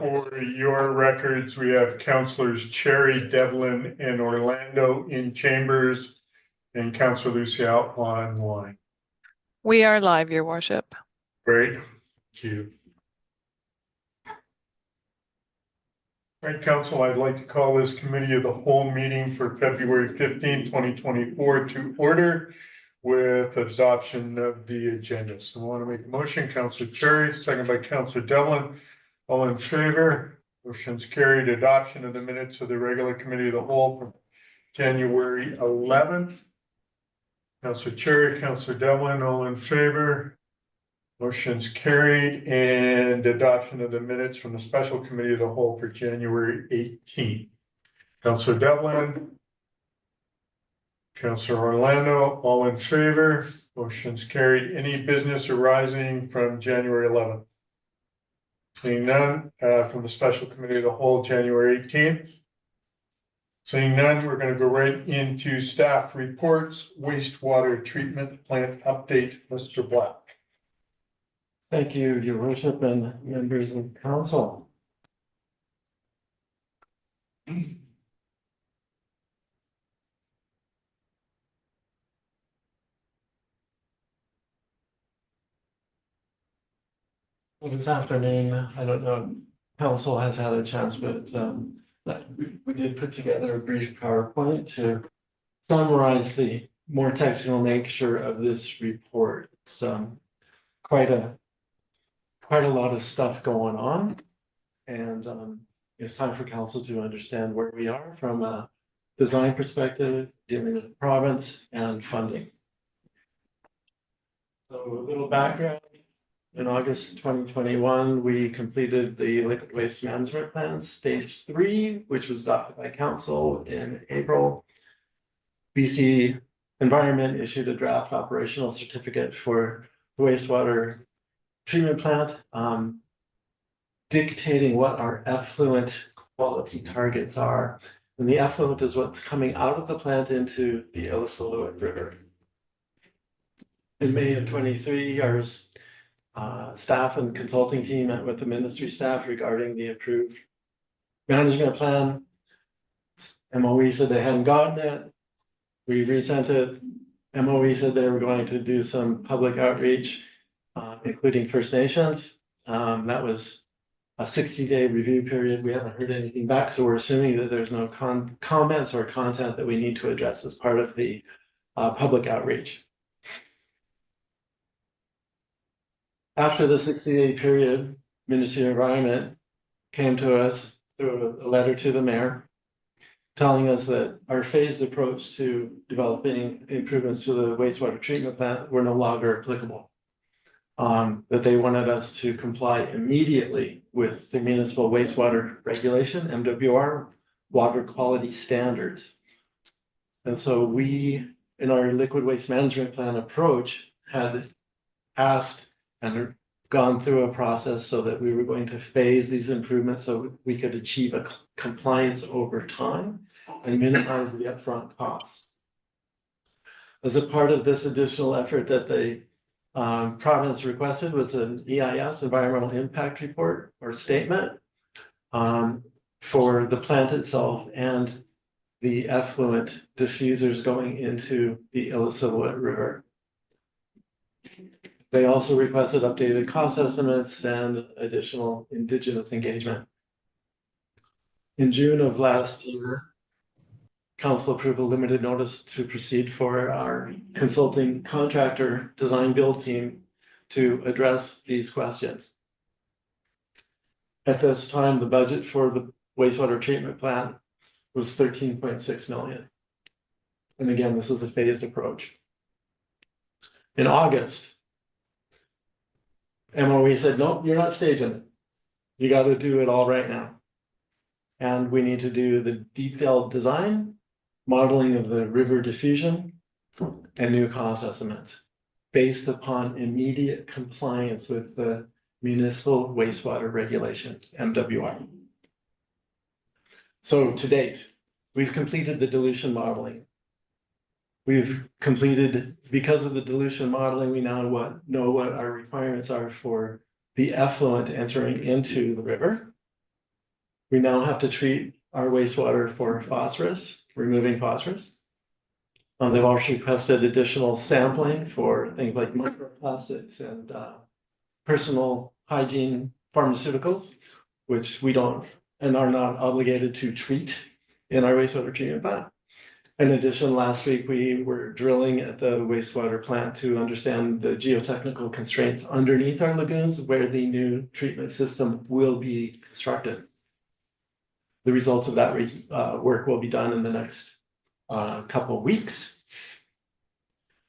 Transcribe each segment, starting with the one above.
For your records, we have Councilors Cherry, Devlin, and Orlando in chambers, and Councilor Lucia online. We are live, Your Worship. Great, thank you. All right, Council, I'd like to call this Committee of the Whole meeting for February 15, 2024 to order with adoption of the agenda. So I want to make a motion, Councilor Cherry, second by Councilor Devlin. All in favor? Motion's carried. Adoption of the minutes of the regular Committee of the Whole from January 11th. Councilor Cherry, Councilor Devlin, all in favor? Motion's carried, and adoption of the minutes from the Special Committee of the Whole for January 18th. Councilor Devlin, Councilor Orlando, all in favor? Motion's carried. Any business arising from January 11th? Seeing none, from the Special Committee of the Whole, January 18th. Seeing none, we're going to go right into staff reports, wastewater treatment plant update, Mr. Black. Thank you, Your Worship and members of council. Well, this afternoon, I don't know, if council has had a chance, but we did put together a brief PowerPoint to summarize the more technical nature of this report. It's quite a lot of stuff going on, and it's time for council to understand where we are from a design perspective, dealing with the province and funding. So a little background. In August 2021, we completed the liquid waste management plan stage 3, which was adopted by council in April. BC Environment issued a draft operational certificate for the wastewater treatment plant, dictating what our effluent quality targets are. And the effluent is what's coming out of the plant into the Illicilluit River. In May of 23, our staff and consulting team met with the ministry staff regarding the approved management plan. MOE said they hadn't gotten it. We resent it. MOE said they were going to do some public outreach, including First Nations. That was a 60-day review period. We haven't heard anything back, so we're assuming that there's no comments or content that we need to address as part of the public outreach. After the 60-day period, Ministry of Environment came to us through a letter to the mayor, telling us that our phased approach to developing improvements to the wastewater treatment plant were no longer applicable. That they wanted us to comply immediately with the municipal wastewater regulation, MWR, water quality standards. And so we, in our liquid waste management plan approach, had asked and gone through a process so that we were going to phase these improvements so we could achieve a compliance over time and minimize the upfront costs. As a part of this additional effort that the province requested was an EIS, Environmental Impact Report or statement, for the plant itself and the effluent diffusers going into the Illicilluit River. They also requested updated cost estimates and additional Indigenous engagement. In June of last year, council approved a limited notice to proceed for our consulting contractor design build team to address these questions. At this time, the budget for the wastewater treatment plant was 13.6 million. And again, this is a phased approach. In August, MOE said, nope, you're not staging it. You got to do it all right now. And we need to do the detailed design, modeling of the river diffusion, and new cost estimates based upon immediate compliance with the municipal wastewater regulations, MWR. So to date, we've completed the dilution modeling. We've completed, because of the dilution modeling, we now know what our requirements are for the effluent entering into the river. We now have to treat our wastewater for phosphorus, removing phosphorus. They've also requested additional sampling for things like microplastics and personal hygiene pharmaceuticals, which we don't and are not obligated to treat in our wastewater treatment plant. In addition, last week we were drilling at the wastewater plant to understand the geotechnical constraints underneath our lagoons where the new treatment system will be constructed. The results of that work will be done in the next couple of weeks.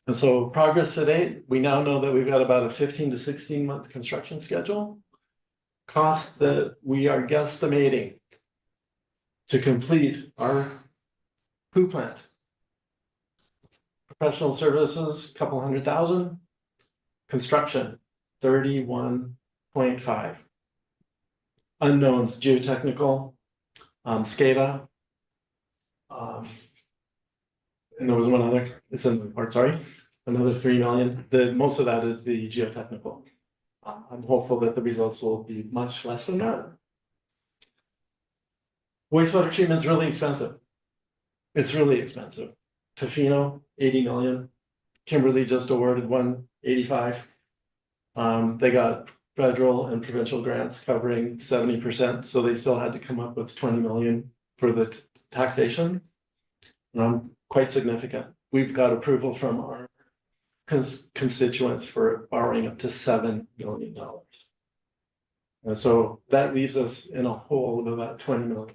And so progress to date, we now know that we've got about a 15 to 16 month construction schedule. Cost that we are guesstimating to complete our poo plant. Professional services, couple $100,000. Construction, 31.5. Unknowns, geotechnical, SCADA. And there was one other, it's in the report, sorry, another 3 million. Most of that is the geotechnical. I'm hopeful that the results will be much less than that. Wastewater treatment is really expensive. It's really expensive. Tofino, 80 million. Kimberly just awarded 185. They got federal and provincial grants covering 70%, so they still had to come up with 20 million for the taxation. Quite significant. We've got approval from our constituents for borrowing up to $7 million. And so that leaves us in a hole of about 20 million.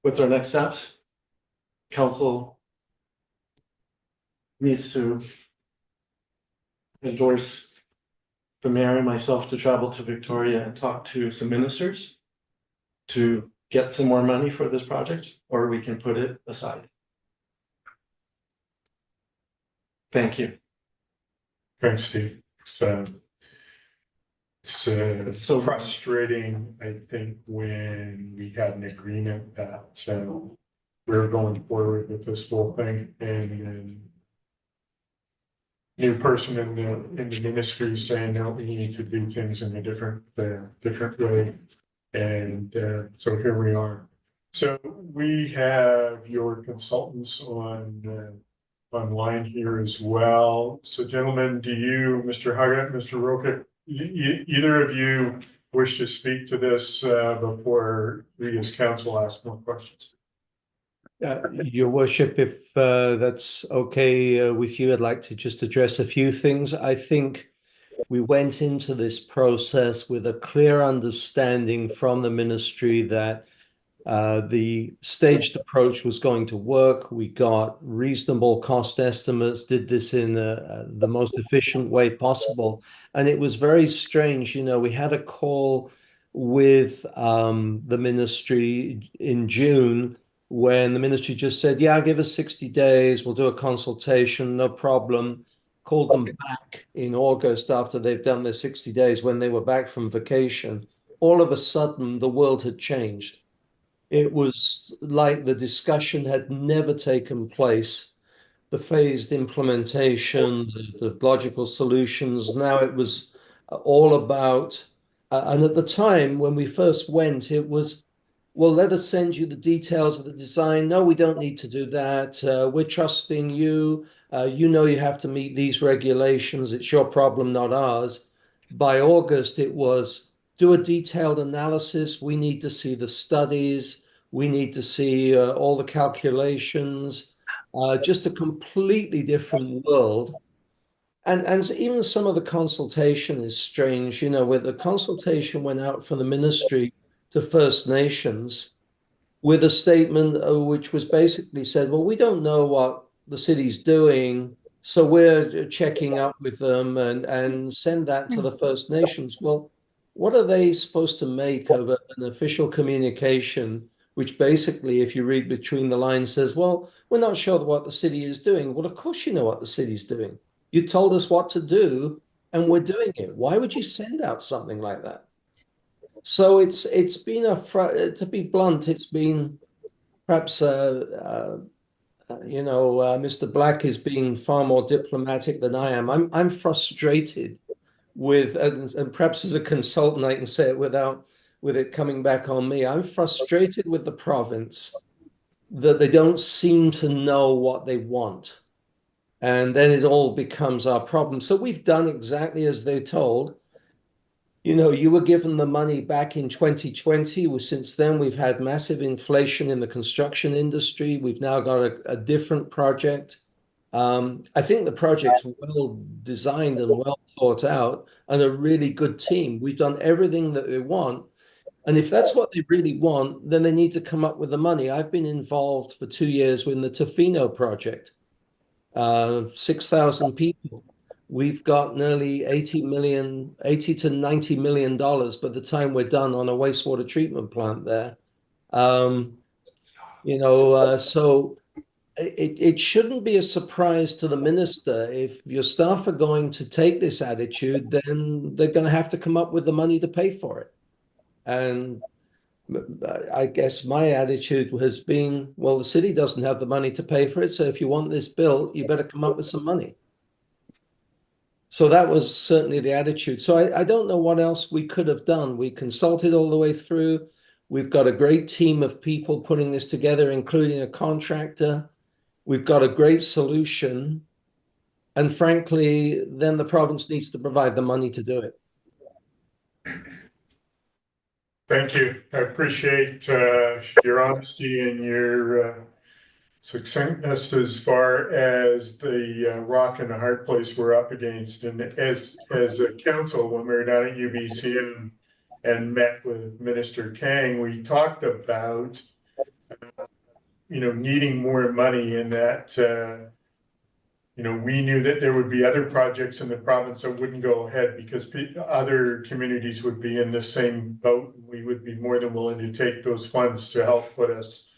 What's our next steps? Council needs to endorse the mayor and myself to travel to Victoria and talk to some ministers to get some more money for this project, or we can put it aside. Thank you. Thanks, Steve. It's so frustrating, I think, when we had an agreement that we're going forward with this whole thing, and then new person in the ministry saying, no, we need to do things in a different way. And so here we are. So we have your consultants online here as well. So gentlemen, do you, Mr. Huggett, Mr. Rokic, either of you wish to speak to this before we as council ask more questions? Your worship, if that's okay with you, I'd like to just address a few things. I think we went into this process with a clear understanding from the ministry that the staged approach was going to work. We got reasonable cost estimates, did this in the most efficient way possible. And it was very strange. You know, we had a call with the ministry in June when the ministry just said, yeah, give us 60 days. We'll do a consultation, no problem. Called them back in August after they've done their 60 days when they were back from vacation. All of a sudden, the world had changed. It was like the discussion had never taken place. The phased implementation, the logical solutions. Now it was all about, and at the time when we first went, it was, well, let us send you the details of the design. No, we don't need to do that. We're trusting you. You know you have to meet these regulations. It's your problem, not ours. By August, it was do a detailed analysis. We need to see the studies. We need to see all the calculations. Just a completely different world. And even some of the consultation is strange. You know, where the consultation went out from the ministry to First Nations with a statement which was basically said, well, we don't know what the city's doing, so we're checking up with them and send that to the First Nations. Well, what are they supposed to make of an official communication, which basically, if you read between the lines, says, well, we're not sure what the city is doing. Well, of course you know what the city's doing. You told us what to do, and we're doing it. Why would you send out something like that? So it's been to be blunt, it's been perhaps Mr. Black is being far more diplomatic than I am. I'm frustrated with, and perhaps as a consultant, I can say it without with it coming back on me. I'm frustrated with the province that they don't seem to know what they want. And then it all becomes our problem. So we've done exactly as they're told. You know, you were given the money back in 2020. Well, since then, we've had massive inflation in the construction industry. We've now got a different project. I think the project's well designed and well thought out and a really good team. We've done everything that they want. And if that's what they really want, then they need to come up with the money. I've been involved for 2 years with the Tofino project, 6,000 people. We've got nearly 80 to $90 million by the time we're done on a wastewater treatment plant there. So it shouldn't be a surprise to the minister. If your staff are going to take this attitude, then they're going to have to come up with the money to pay for it. And I guess my attitude has been, well, the city doesn't have the money to pay for it. So if you want this built, you better come up with some money. So that was certainly the attitude. So I don't know what else we could have done. We consulted all the way through. We've got a great team of people putting this together, including a contractor. We've got a great solution. And frankly, then the province needs to provide the money to do it. Thank you. I appreciate your honesty and your succinctness as far as the rock and the hard place we're up against. And as a council, when we were down at UBC and met with Minister Kang, we talked about needing more money, in that we knew that there would be other projects in the province that wouldn't go ahead because other communities would be in the same boat. We would be more than willing to take those funds to help put us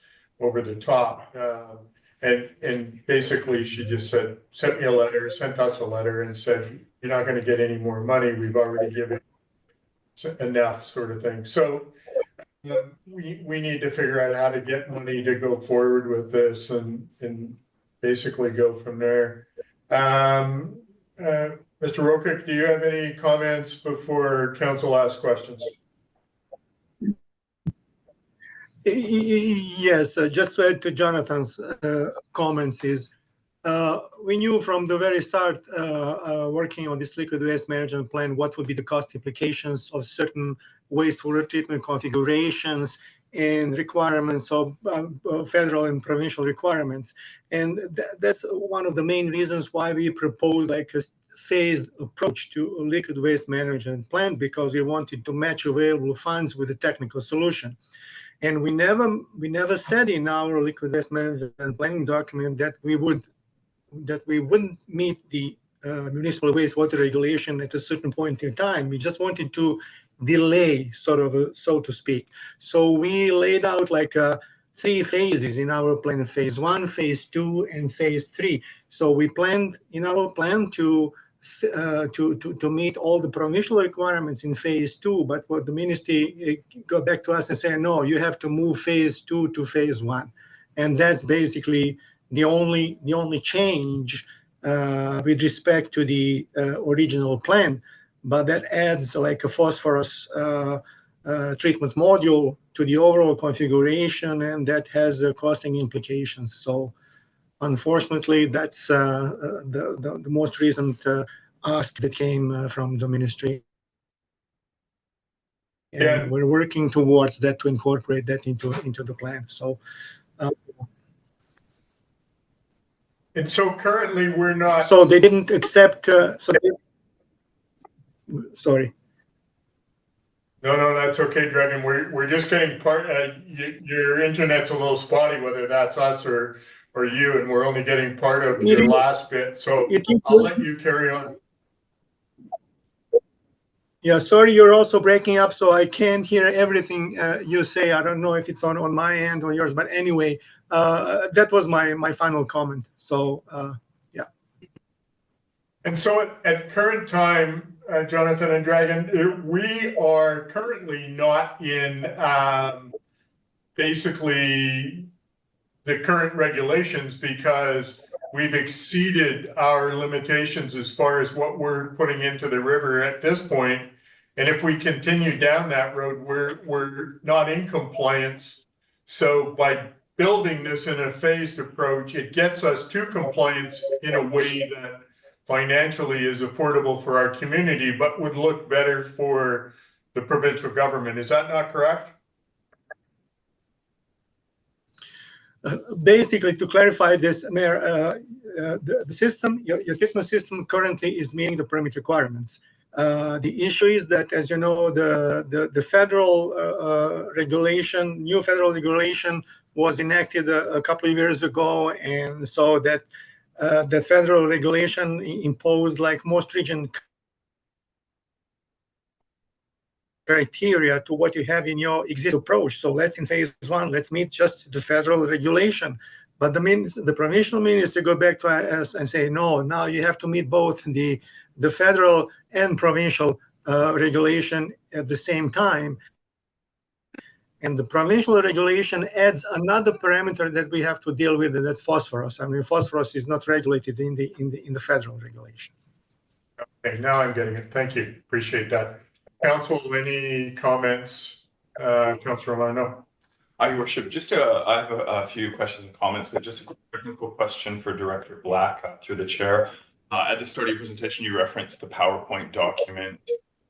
over the top. And basically she just sent us a letter and said, you're not going to get any more money. We've already given enough, sort of thing. So we need to figure out how to get money to go forward with this and basically go from there. Mr. Rokic, do you have any comments before council asks questions? Yes, just to add to Jonathan's comments is, we knew from the very start, working on this liquid waste management plan, what would be the cost implications of certain wastewater treatment configurations and requirements of federal and provincial requirements. And that's one of the main reasons why we propose like a phased approach to a liquid waste management plan, because we wanted to match available funds with a technical solution. And we never said in our liquid waste management planning document that we wouldn't meet the municipal wastewater regulation at a certain point in time. We just wanted to delay, sort of, so to speak. So we laid out like 3 phases in our plan: phase 1, phase 2, and phase 3. So we planned in our plan to meet all the provincial requirements in phase 2, but what the ministry got back to us and said, no, you have to move phase 2 to phase 1, and that's basically the only change with respect to the original plan. But that adds like a phosphorus treatment module to the overall configuration, and that has costing implications. So unfortunately, that's the most recent ask that came from the ministry. And yeah, we're working towards that to incorporate that into the plan. So and so currently we're not. So they didn't accept. Sorry. No, that's okay, Dragon. We're just getting part. Your internet's a little spotty, whether that's us or you, and we're only getting part of your last bit. So I'll let you carry on. Yeah, sorry, you're also breaking up, so I can't hear everything you say. I don't know if it's on my end or yours, but anyway, that was my final comment. So yeah. And so at current time, Jonathan and Dragon, we are currently not in basically the current regulations, because we've exceeded our limitations as far as what we're putting into the river at this point. And if we continue down that road, we're not in compliance. So by building this in a phased approach, it gets us to compliance in a way that financially is affordable for our community, but would look better for the provincial government. Is that not correct? Basically, to clarify this, Mayor, the system, your Christmas system currently is meeting the permit requirements. The issue is that, as you know, the federal regulation, new federal regulation was enacted a couple of years ago, and so that the federal regulation imposed like more stringent criteria to what you have in your existing approach. So let's in phase one, let's meet just the federal regulation. But the provincial minister go back to us and say, no, now you have to meet both the federal and provincial regulation at the same time. And the provincial regulation adds another parameter that we have to deal with, and that's phosphorus. I mean, phosphorus is not regulated in the federal regulation. Okay, now I'm getting it. Thank you. Appreciate that. Council, any comments? Councillor Lano. Your Worship, I have a few questions and comments, but just a technical question for Director Black through the chair. At the start of your presentation, you referenced the PowerPoint document.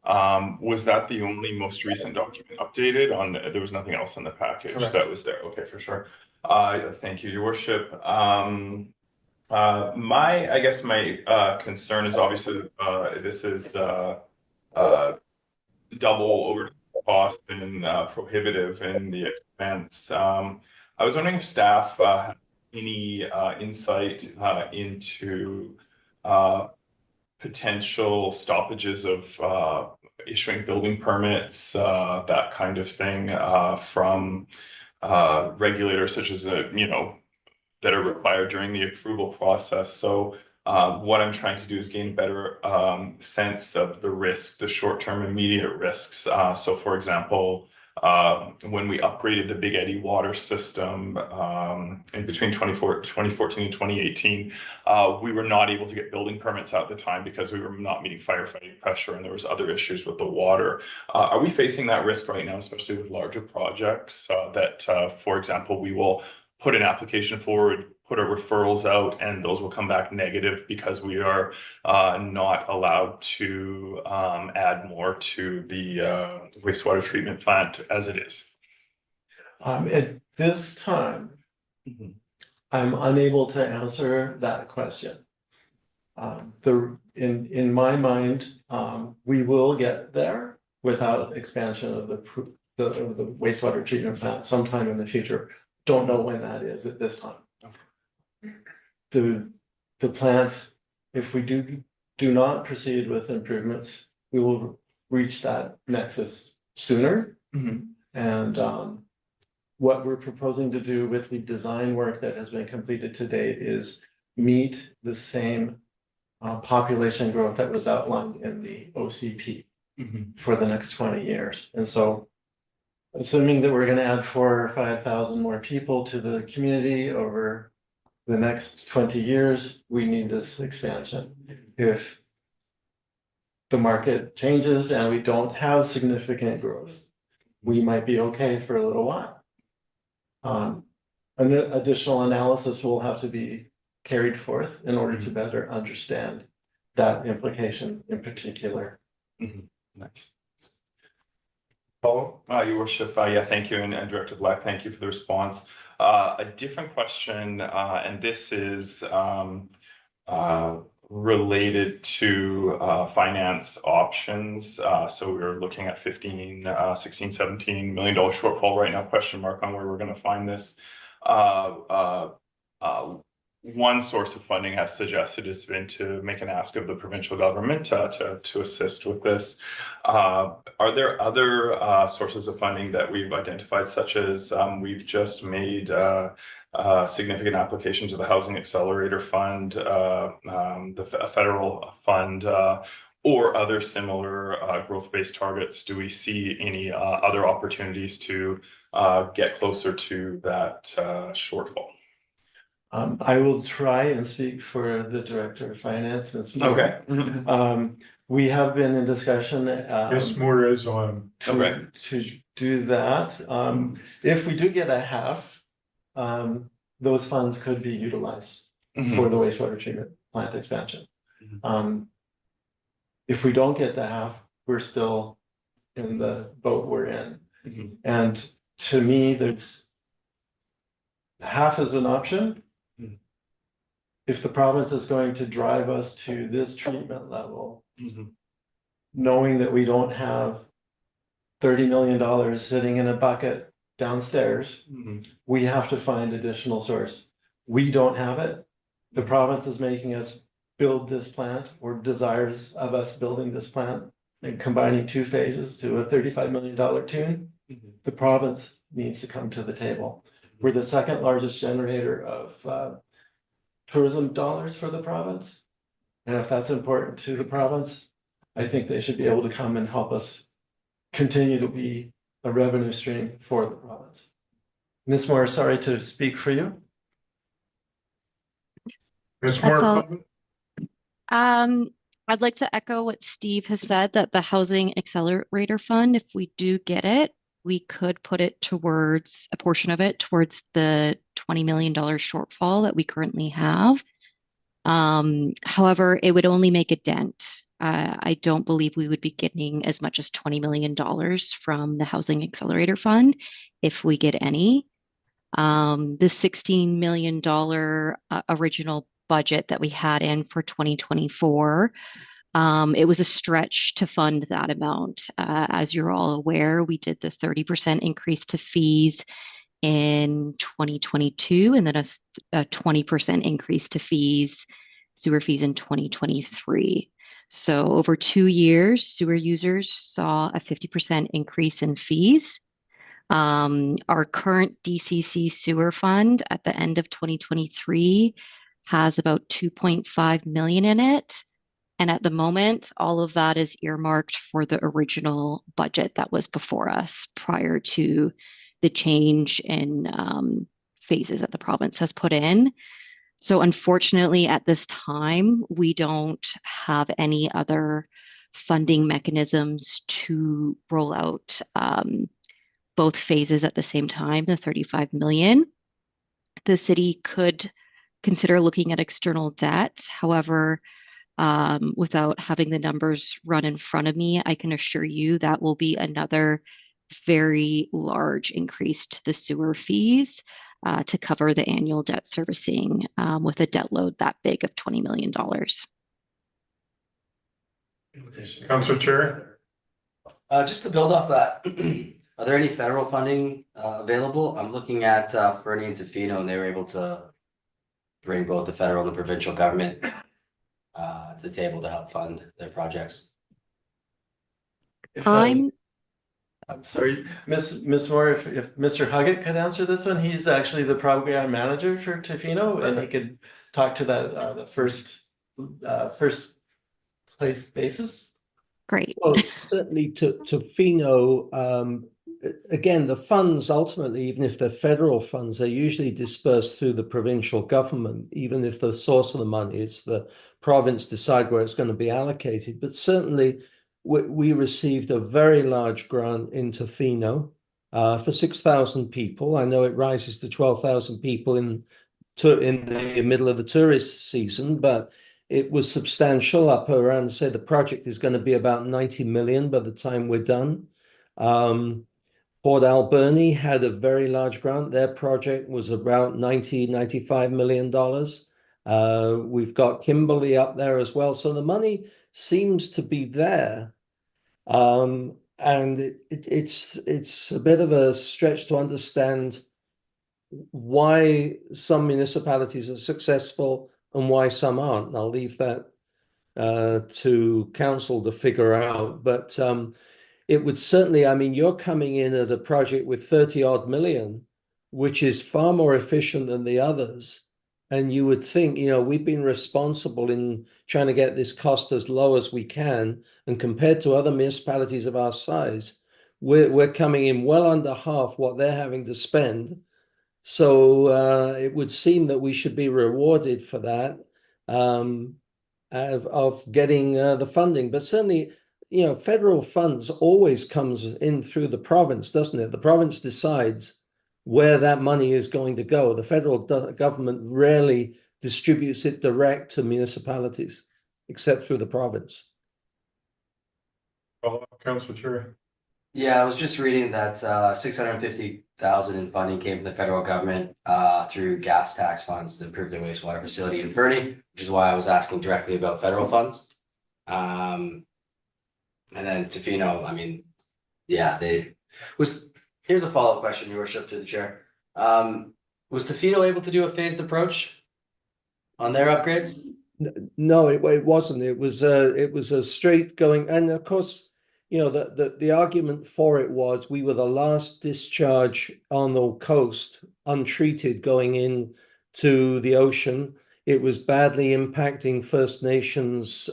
Was that the only most recent document updated there was nothing else in the package? Correct. That was there? Okay, for sure. Thank you, Your Worship. I guess my concern is obviously this is double over cost and prohibitive in the expense. I was wondering if staff had any insight into potential stoppages of issuing building permits, that kind of thing, from regulators such as that are required during the approval process. So what I'm trying to do is gain a better sense of the risk, the short-term immediate risks. So for example, when we upgraded the Big Eddy water system in between 2014 and 2018, we were not able to get building permits at the time because we were not meeting firefighting pressure and there was other issues with the water. Are we facing that risk right now, especially with larger projects that, for example, we will put an application forward, put our referrals out, and those will come back negative because we are not allowed to add more to the wastewater treatment plant as it is? At this time, I'm unable to answer that question. In my mind, we will get there without expansion of the wastewater treatment plant sometime in the future. Don't know when that is at this time. The plant, if we do not proceed with improvements, we will reach that nexus sooner. And what we're proposing to do with the design work that has been completed to date is meet the same population growth that was outlined in the OCP for the next 20 years. And so assuming that we're going to add 4,000 or 5,000 more people to the community over the next 20 years, we need this expansion. If the market changes and we don't have significant growth, we might be okay for a little while. An additional analysis will have to be carried forth in order to better understand that implication in particular. Nice. Paul? Your Worship, yeah, thank you, and Director Black, thank you for the response. A different question, and this is related to finance options. So we're looking at 16, $17 million shortfall right now, question mark on where we're going to find this. One source of funding has suggested has been to make an ask of the provincial government to assist with this. Are there other sources of funding that we've identified, such as we've just made a significant application to the Housing Accelerator Fund, the federal fund, or other similar growth-based targets? Do we see any other opportunities to get closer to that shortfall? I will try and speak for the Director of Finance, Ms. Moore. Okay. We have been in discussion. Ms. Moore is on. Okay. To do that. If we do get a half, those funds could be utilized for the wastewater treatment plant expansion. If we don't get the half, we're still in the boat we're in. And to me, there's half is an option. If the province is going to drive us to this treatment level, knowing that we don't have $30 million sitting in a bucket downstairs, we have to find additional source. We don't have it. The province is making us build this plant, or desires of us building this plant and combining two phases to a $35 million tune. The province needs to come to the table. We're the second largest generator of tourism dollars for the province. And if that's important to the province, I think they should be able to come and help us continue to be a revenue stream for the province. Ms. Moore, sorry to speak for you. Ms. Moore, all. comment? I'd like to echo what Steve has said, that the Housing Accelerator Fund, if we do get it, we could put it towards a portion of it towards the $20 million shortfall that we currently have. However, it would only make a dent. I don't believe we would be getting as much as $20 million from the Housing Accelerator Fund if we get any. The $16 million original budget that we had in for 2024, it was a stretch to fund that amount. As you're all aware, we did the 30% increase to fees in 2022, and then a 20% increase to fees, sewer fees in 2023. So over 2 years, sewer users saw a 50% increase in fees. Our current DCC sewer fund at the end of 2023 has about 2.5 million in it. And at the moment, all of that is earmarked for the original budget that was before us prior to the change in phases that the province has put in. So unfortunately, at this time, we don't have any other funding mechanisms to roll out both phases at the same time, the 35 million. The city could consider looking at external debt. However, without having the numbers run in front of me, I can assure you that will be another very large increase to the sewer fees to cover the annual debt servicing with a debt load that big of $20 million. Councilor Chair? Just to build off that, are there any federal funding available? I'm looking at Fernie and Tofino, and they were able to bring both the federal and the provincial government to the table to help fund their projects. I'm sorry, Miss Moore, if Mr. Huggett could answer this one, he's actually the program manager for Tofino, and he could talk to that the first place basis. Great. Well, certainly to Tofino, again, the funds ultimately, even if they're federal funds, they're usually dispersed through the provincial government, even if the source of the money is the province decide where it's going to be allocated. But certainly we received a very large grant in Tofino for 6,000 people. I know it rises to 12,000 people in the middle of the tourist season, but it was substantial, up around, say, the project is going to be about 90 million by the time we're done. Port Alberni had a very large grant. Their project was about $95 million. We've got Kimberley up there as well. So the money seems to be there. And it's a bit of a stretch to understand why some municipalities are successful and why some aren't. And I'll leave that to council to figure out. But it would certainly, I mean, you're coming in at a project with 30 odd million, which is far more efficient than the others. And you would think, you know, we've been responsible in trying to get this cost as low as we can. And compared to other municipalities of our size, we're coming in well under half what they're having to spend. So it would seem that we should be rewarded for that, of getting the funding. But certainly, you know, federal funds always comes in through the province, doesn't it? The province decides where that money is going to go. The federal government rarely distributes it direct to municipalities, except through the province. Councillor Cherry. Yeah, I was just reading that 650,000 in funding came from the federal government through gas tax funds to improve their wastewater facility in Fernie, which is why I was asking directly about federal funds. And then Tofino, I mean, yeah, here's a follow-up question, Your Worship, to the chair. Was Tofino able to do a phased approach on their upgrades? No, it wasn't. It was a straight going, and of course, you know, the argument for it was we were the last discharge on the coast untreated going in to the ocean. It was badly impacting First Nations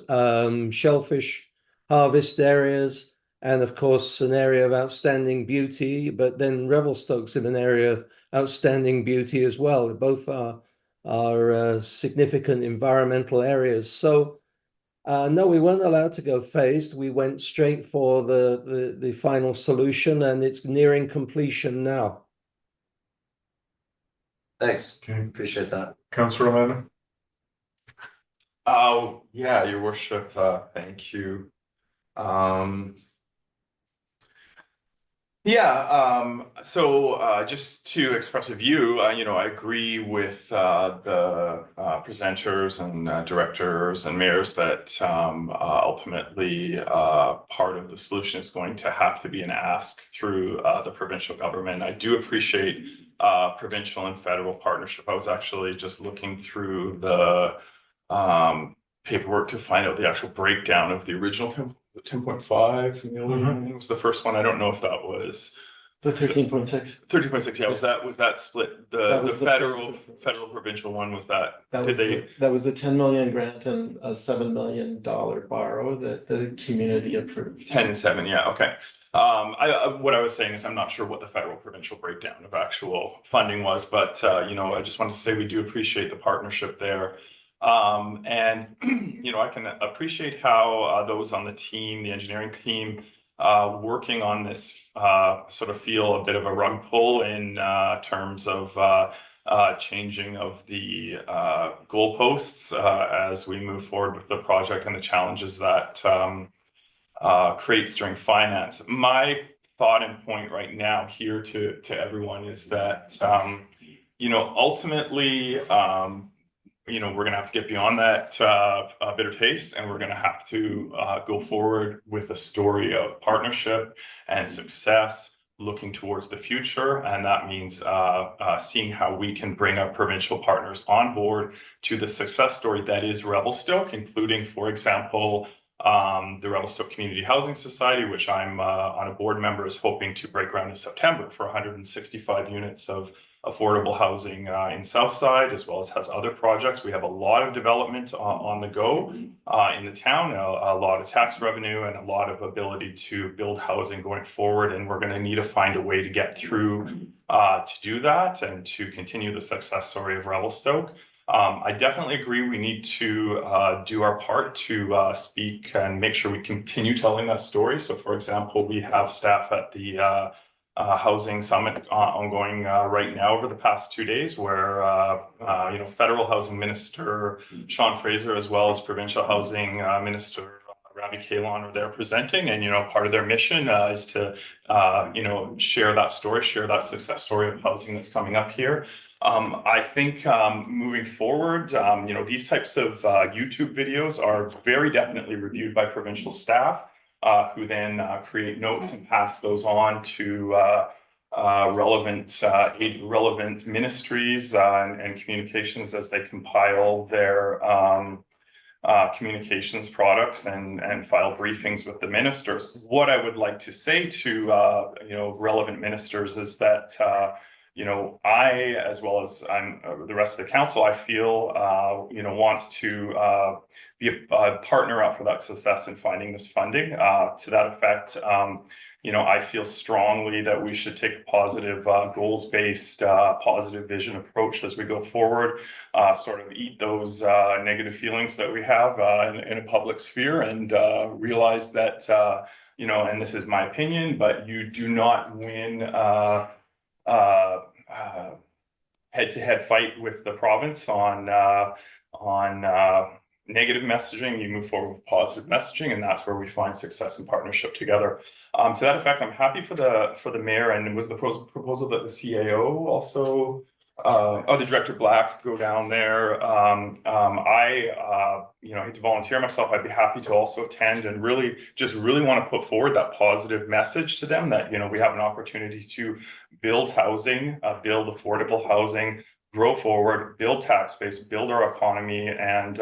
shellfish harvest areas, and of course an area of outstanding beauty, but then Revelstoke's in an area of outstanding beauty as well. Both are significant environmental areas. So no, we weren't allowed to go phased. We went straight for the final solution, and it's nearing completion now. Thanks, Okay, appreciate that. Councillor Amanda. Oh, yeah, Your Worship, thank you. So just to express a view, you know, I agree with the presenters and directors and mayors that ultimately part of the solution is going to have to be an ask through the provincial government. I do appreciate provincial and federal partnership. I was actually just looking through the paperwork to find out the actual breakdown of the original 10.5 million. It was the first one. I don't know if that was The 13.6. 13.6. Yeah, was that split? That The was the federal provincial one was that? That was that was the 10 million grant and a $7 million borrow that the community approved. 10 and 7, yeah, okay. What I was saying is I'm not sure what the federal provincial breakdown of actual funding was, but you know, I just wanted to say we do appreciate the partnership there. And you know, I can appreciate how those on the team, the engineering team, working on this sort of feel a bit of a rug pull in terms of changing of the goalposts as we move forward with the project and the challenges that creates during finance. My thought and point right now here to everyone is that you know, ultimately you know, we're going to have to get beyond that bitter taste, and we're going to have to go forward with a story of partnership and success, looking towards the future. And that means seeing how we can bring our provincial partners on board to the success story that is Revelstoke, including, for example, the Revelstoke Community Housing Society, which I'm on a board member, is hoping to break ground in September for 165 units of affordable housing in Southside, as well as has other projects. We have a lot of development on the go in the town, a lot of tax revenue and a lot of ability to build housing going forward. And we're going to need to find a way to get through to do that and to continue the success story of Revelstoke. I definitely agree we need to do our part to speak and make sure we continue telling that story. So, for example, we have staff at the housing summit ongoing right now over the past 2 days, where you know, federal housing minister Sean Fraser, as well as provincial housing minister Ravi Kahlon, are there presenting. And you know, part of their mission is to you know, share that story, share that success story of housing that's coming up here. I think moving forward, you know, these types of YouTube videos are very definitely reviewed by provincial staff, who then create notes and pass those on to relevant ministries and communications as they compile their communications products and file briefings with the ministers. What I would like to say to you know, relevant ministers is that you know, I, as well as the rest of the council, I feel you know, wants to be a partner up for that success in finding this funding. To that effect, I feel strongly that we should take a positive, goals-based, positive vision approach as we go forward. Sort of eat those negative feelings that we have in a public sphere, and realize that, and this is my opinion, but you do not win head-to-head fight with the province on negative messaging. You move forward with positive messaging, and that's where we find success and partnership together. To that effect, I'm happy for the mayor, and it was the proposal that the CAO also, the Director Black go down there. I hate to volunteer myself. I'd be happy to also attend, and really want to put forward that positive message to them that, we have an opportunity to build housing, build affordable housing, grow forward, build tax base, build our economy, and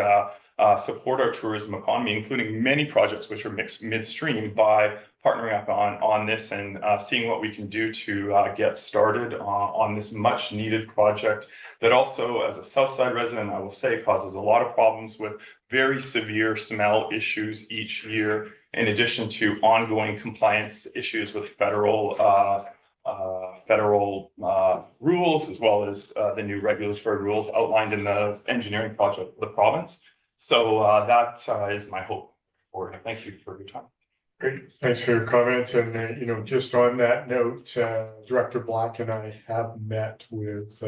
support our tourism economy, including many projects which are mixed midstream, by partnering up on this and seeing what we can do to get started on this much needed project that also, as a Southside resident, I will say, causes a lot of problems with very severe smell issues each year, in addition to ongoing compliance issues with federal rules, as well as the new regulatory rules outlined in the engineering project of the province. So that is my hope for it. Thank you for your time. Great, thanks for your comment. And, just on that note, Director Black and I have met with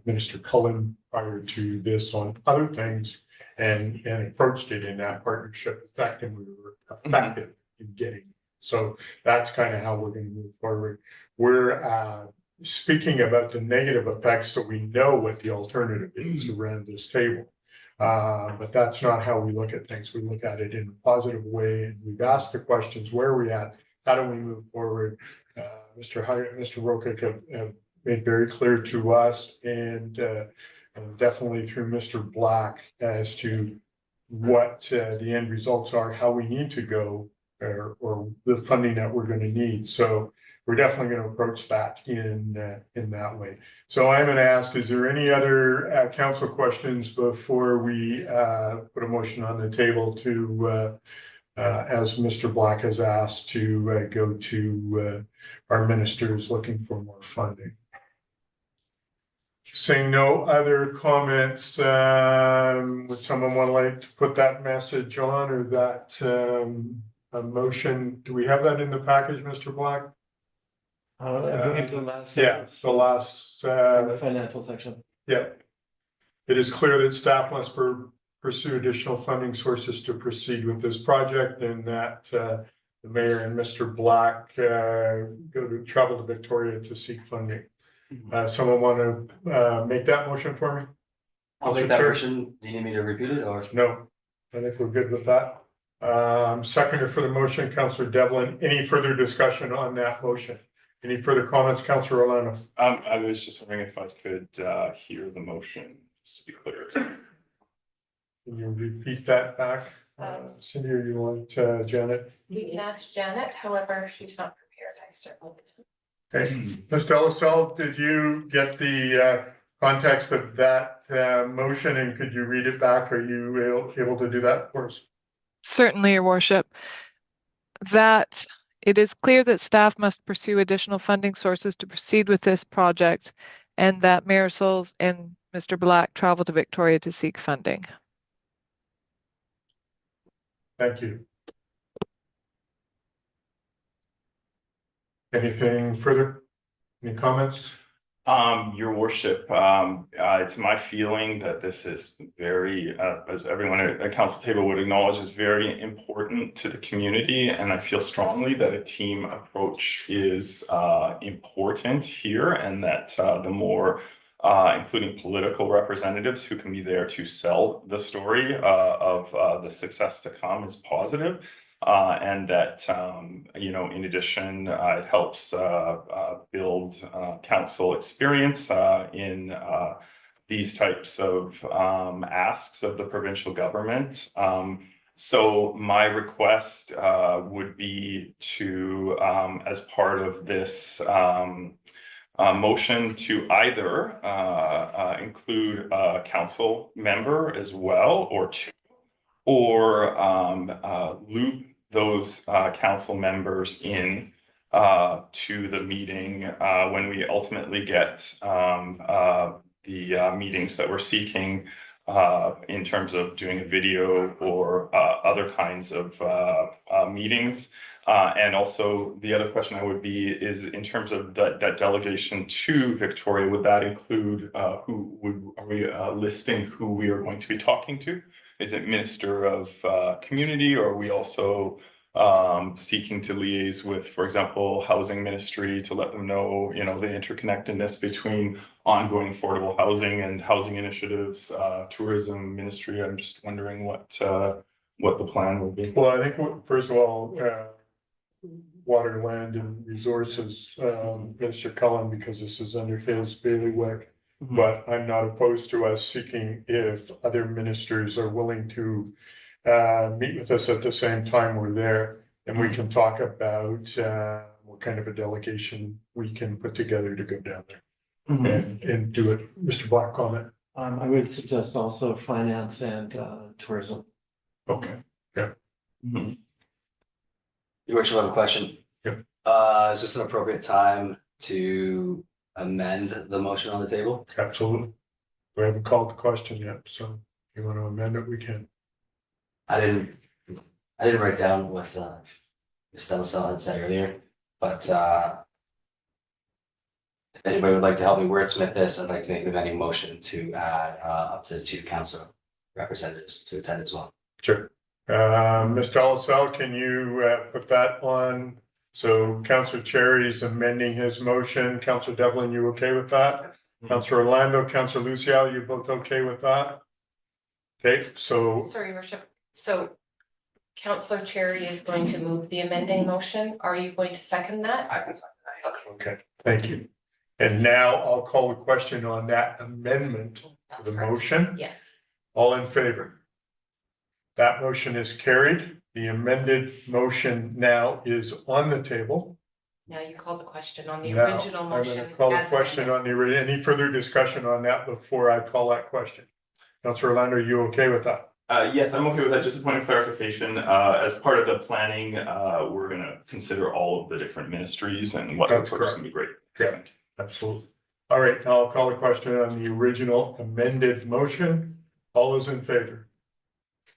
Minister Cullen prior to this on other things, and approached it in that partnership effect, and we were effective in getting. So that's kind of how we're going to move forward. We're speaking about the negative effects, so we know what the alternative is around this table. But that's not how we look at things. We look at it in a positive way, and we've asked the questions: where are we at? How do we move forward? Mr. Rokic have made very clear to us, and definitely through Mr. Black, as to what the end results are, how we need to go, or the funding that we're going to need. So we're definitely going to approach that in that way. So I'm going to ask, is there any other council questions before we put a motion on the table to, as Mr. Black has asked, to go to our ministers looking for more funding? Seeing no other comments, would someone want to like to put that message on, or that a motion? Do we have that in the package, Mr. Black? I believe the last. Yeah, the last. Financial section. Yeah. It is clear that staff must pursue additional funding sources to proceed with this project, and that the mayor and Mr. Black travel to Victoria to seek funding. Someone want to make that motion for me? I'll make that motion. Do you need me to repeat it, or? No, I think we're good with that. Seconder for the motion, Councillor Devlin. Any further discussion on that motion? Any further comments, Councillor Orlando? I was just wondering if I could hear the motion, just to be clear. Can you repeat that back? Cindy, or you want Janet? We can ask Janet, however, she's not prepared, I certainly. Okay, Ms. Delassalle, did you get the context of that motion, and could you read it back? Are you able to do that for us? Certainly, Your Worship. That it is clear that staff must pursue additional funding sources to proceed with this project, and that Mayor Souls and Mr. Black travel to Victoria to seek funding. Thank you. Anything further? Any comments? Your Worship, it's my feeling that this is very, as everyone at council table would acknowledge, is very important to the community, and I feel strongly that a team approach is important here, and that the more, including political representatives who can be there to sell the story of the success to come, is positive. And that, in addition, it helps build council experience in these types of asks of the provincial government. So my request would be to, as part of this motion, to either include a council member as well, or loop those council members in to the meeting when we ultimately get the meetings that we're seeking in terms of doing a video or other kinds of meetings. And also the other question I would be is in terms of that delegation to Victoria, would that include are we listing who we are going to be talking to? Is it Minister of Community, or are we also seeking to liaise with, for example, Housing Ministry to let them know, you know, the interconnectedness between ongoing affordable housing and housing initiatives, Tourism Ministry? I'm just wondering what the plan would be. Well, I think, first of all, Water, Land and Resources, Minister Cullen, because this is under his bailiwick. But I'm not opposed to us seeking if other ministers are willing to meet with us at the same time we're there. And we can talk about what kind of a delegation we can put together to go down there and do it. Mr. Black, comment? I would suggest also finance and tourism. Okay. Your worship, I have a question. Yep. Is this an appropriate time to amend the motion on the table? Absolutely. We haven't called the question yet, so if you want to amend it, we can. I didn't write down what Mr. Delascelles had said earlier, but if anybody would like to help me wordsmith this, I'd like to make an amending motion to add up to 2 council representatives to attend as well. Sure. Mr. Delascelles, can you put that on? So Councillor Cherry's amending his motion. Councillor Devlin, you okay with that? Councillor Orlando, Councillor Lucial, you both okay with that? Okay, so Sorry, Your Worship. So Councillor Cherry is going to move the amending motion. Are you going to second that? okay, thank you. And now I'll call the question on that amendment to That's the correct. motion. Yes. All in favor? That motion is carried. The amended motion now is on the table. Now you call the question on the Now, original I'm motion. gonna call the as question amended. on the, any further discussion on that before I call that question? Councillor Orlando, are you okay with that? Yes, I'm okay with that. Just a point of clarification, as part of the planning, we're gonna consider all of the different ministries and what That's approach is gonna be great. Yeah. Absolutely. All right, now I'll call the question on the original amended motion. All those in favor?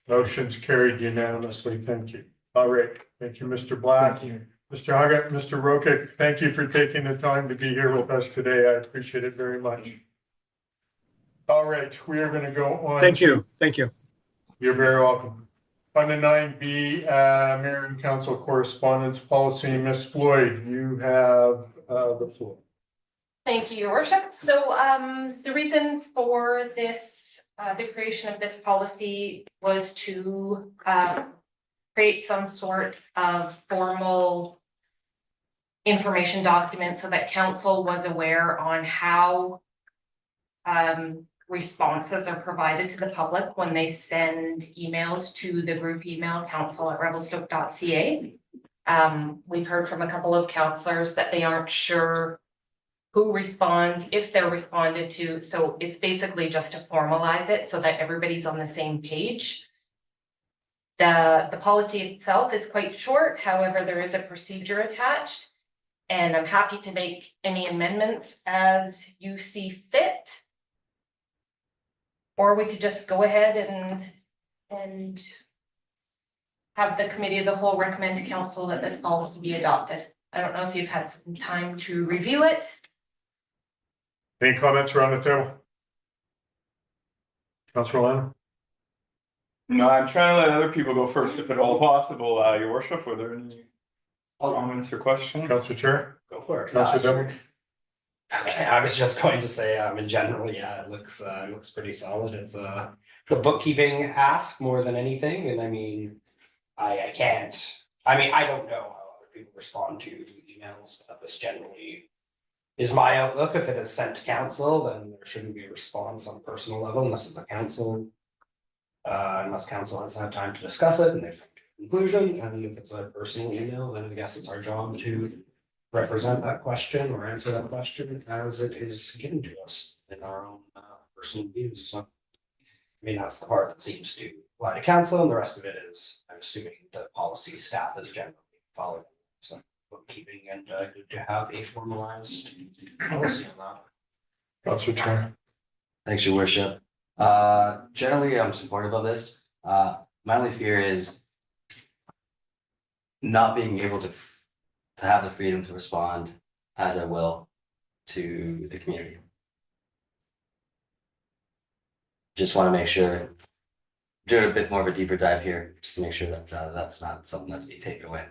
Motion's carried unanimously. Thank you. All right, thank you, Mr. Black. Thank you. Mr. Hoggett, Mr. Rokic, thank you for taking the time to be here with us today. I appreciate it very much. All right, we are gonna go on. Thank you. Thank you. You're very welcome. On the 9B, Mayor and Council Correspondence Policy, Ms. Floyd, you have the floor. Thank you, Your Worship. So the reason for this, the creation of this policy was to create some sort of formal information document so that council was aware on how responses are provided to the public when they send emails to the group email council@revelstoke.ca. We've heard from a couple of councillors that they aren't sure who responds, if they're responded to. So it's basically just to formalize it so that everybody's on the same page. The policy itself is quite short. However, there is a procedure attached. And I'm happy to make any amendments as you see fit. Or we could just go ahead and have the committee of the whole recommend to council that this policy be adopted. I don't know if you've had some time to review it. Any comments around the table? Councillor Lana? No, I'm trying to let other people go first if at all possible. Your worship, were there any comments or questions? Councillor Chair? Go for it. Councillor Devlin? Okay, I was just going to say, in general, yeah, it looks pretty solid. It's a bookkeeping ask more than anything, and I mean, I can't. I mean, I don't know how other people respond to emails, but this generally is my outlook. If it is sent to council, then there shouldn't be a response on a personal level unless it's a council. Unless council has had time to discuss it and they've come to a conclusion, and if it's a personal email, then I guess it's our job to represent that question or answer that question as it is given to us in our own personal views. So, I mean, that's the part that seems to apply to council, and the rest of it is, I'm assuming, the policy staff is generally following. So bookkeeping and good to have a formalized policy on that. Councilor Chair. Thanks, your worship. Generally, I'm supportive of this. My only fear is not being able to have the freedom to respond as I will to the community. Just want to make sure, doing a bit more of a deeper dive here, just to make sure that that's not something that's being taken away.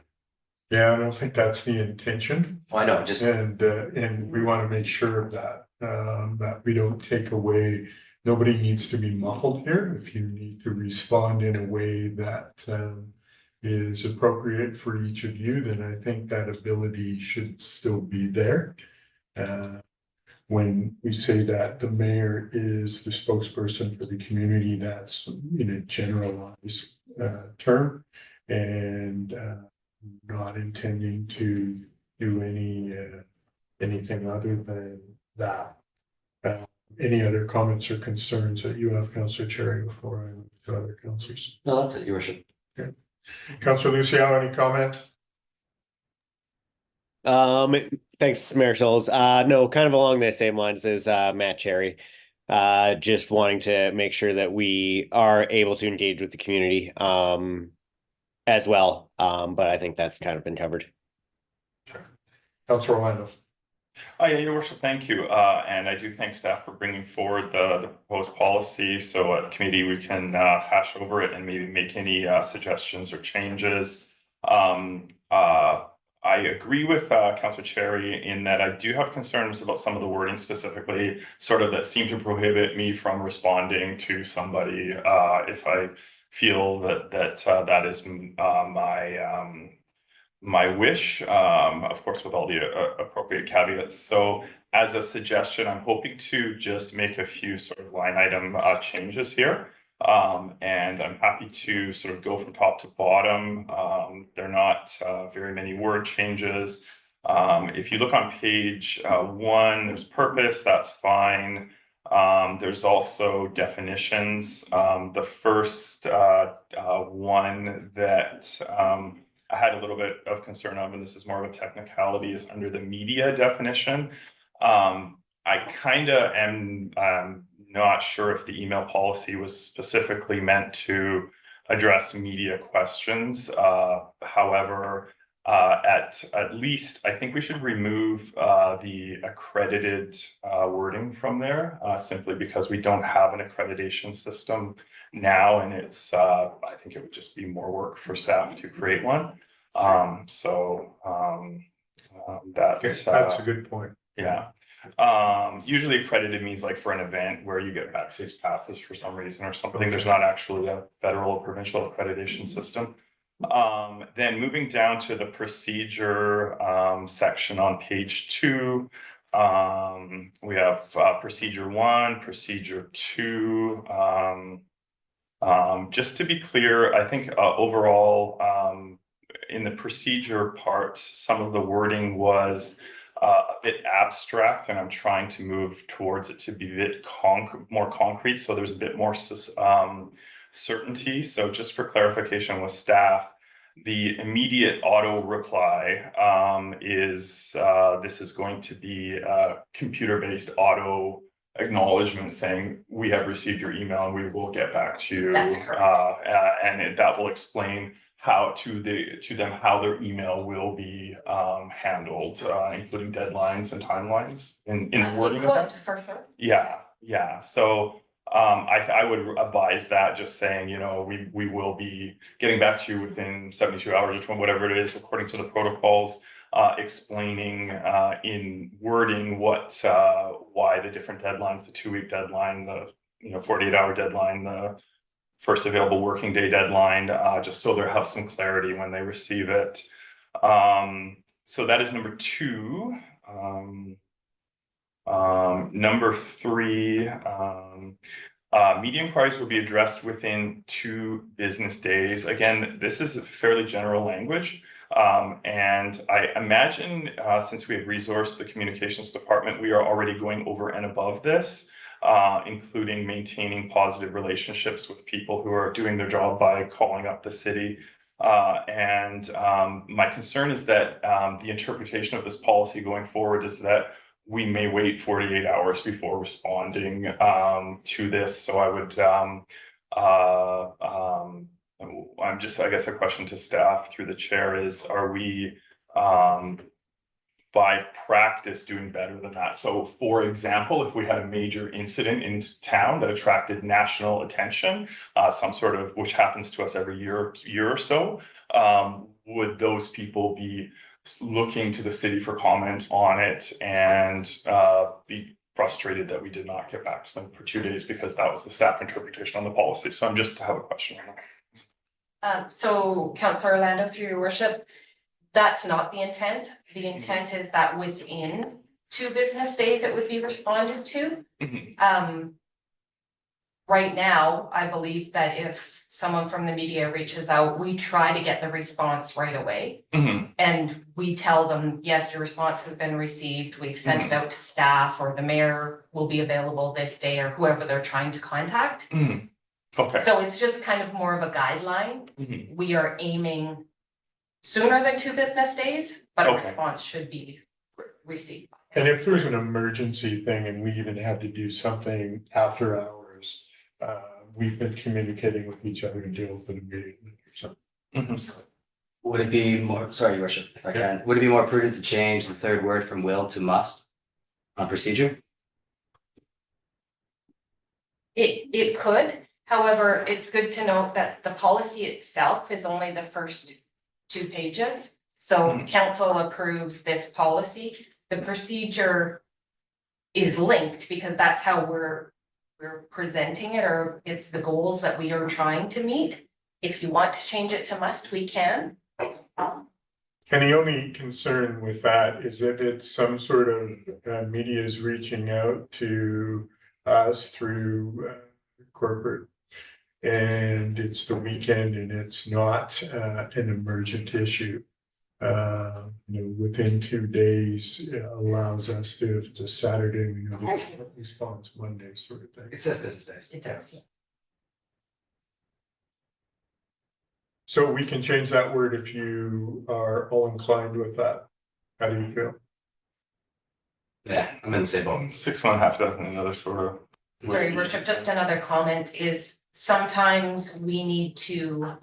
Yeah, I don't think that's the intention. Oh, I know, just And we want to make sure of that, that we don't take away, nobody needs to be muffled here. If you need to respond in a way that is appropriate for each of you, then I think that ability should still be there. When we say that the mayor is the spokesperson for the community, that's in a generalized term, and not intending to do anything other than that. Any other comments or concerns that you have, Councillor Cherry, before I move to other councillors? no, that's it, your worship. Okay. Councillor Luciano, any comment? Thanks, Mayor Scholes. No, kind of along the same lines as Matt Cherry. Just wanting to make sure that we are able to engage with the community as well. But I think that's kind of been covered. Sure. Councillor Orlando. Yeah, your worship, thank you. And I do thank staff for bringing forward the proposed policy. So at the committee, we can hash over it and maybe make any suggestions or changes. I agree with Councillor Cherry in that I do have concerns about some of the wording specifically, sort of that seem to prohibit me from responding to somebody if I feel that is my wish, of course, with all the appropriate caveats. So as a suggestion, I'm hoping to just make a few sort of line item changes here. And I'm happy to sort of go from top to bottom. They're not very many word changes. If you look on page 1, there's purpose, that's fine. There's also definitions. The first one that I had a little bit of concern of, and this is more of a technicality, is under the media definition. I kind of am not sure if the email policy was specifically meant to address media questions. However, at least I think we should remove the accredited wording from there, simply because we don't have an accreditation system now, and it's I think it would just be more work for staff to create one. That's That's a good point. yeah. Usually accredited means like for an event where you get backstage passes for some reason or something. There's not actually a federal or provincial accreditation system. Then moving down to the procedure section on page 2, we have procedure 1, procedure 2. Just to be clear, I think overall in the procedure part, some of the wording was a bit abstract, and I'm trying to move towards it to be a bit more concrete, so there's a bit more certainty. So just for clarification with staff, the immediate auto reply is this is going to be a computer-based auto acknowledgement saying we have received your email and we will get back to you. That's correct. And that will explain how to them how their email will be handled, including deadlines and timelines in wording of that. For sure. Yeah. So I would advise that, just saying, we will be getting back to you within 72 hours or whatever it is, according to the protocols, explaining in wording why the different deadlines, the 2-week deadline, the 48-hour deadline, the first available working day deadline, just so they'll have some clarity when they receive it. So that is number 2. Number 3, media inquiries will be addressed within 2 business days. Again, this is a fairly general language. And I imagine since we have resourced the communications department, we are already going over and above this, including maintaining positive relationships with people who are doing their job by calling up the city My concern is that the interpretation of this policy going forward is that we may wait 48 hours before responding to this. So I would I'm just, I guess, a question to staff through the chair is, are we by practice doing better than that? So for example, if we had a major incident in town that attracted national attention, some sort of, which happens to us every year or so, would those people be looking to the city for comment on it and be frustrated that we did not get back to them for 2 days because that was the staff interpretation on the policy? So I'm just to have a question on that. So Councillor Orlando, through your worship, that's not the intent. The intent is that within 2 business days, it would be responded to. Right now, I believe that if someone from the media reaches out, we try to get the response right away. And we tell them, yes, your response has been received. We've sent it out to staff, or the mayor will be available this day, or whoever they're trying to contact. Okay. So it's just kind of more of a guideline. We are aiming sooner than 2 business days, but a response should be received. And if there's an emergency thing and we even had to do something after hours, we've been communicating with each other to deal with it immediately. So. Would it be more, sorry, your worship, if I can, would it be more prudent to change the third word from will to must on procedure? It could, however, it's good to note that the policy itself is only the first 2 pages. So council approves this policy. The procedure is linked because that's how we're presenting it, or it's the goals that we are trying to meet. If you want to change it to must, we can. And the only concern with that is if it's some sort of media is reaching out to us through corporate, and it's the weekend and it's not an emergent issue. Within 2 days, it allows us to, if it's a Saturday, we know the response Monday sort of thing. It says business days. It does. So we can change that word if you are all inclined with that. How do you feel? Yeah, I'm in the same boat. 6.5 dozen, another sort of. Sorry, your worship, just another comment is sometimes we need to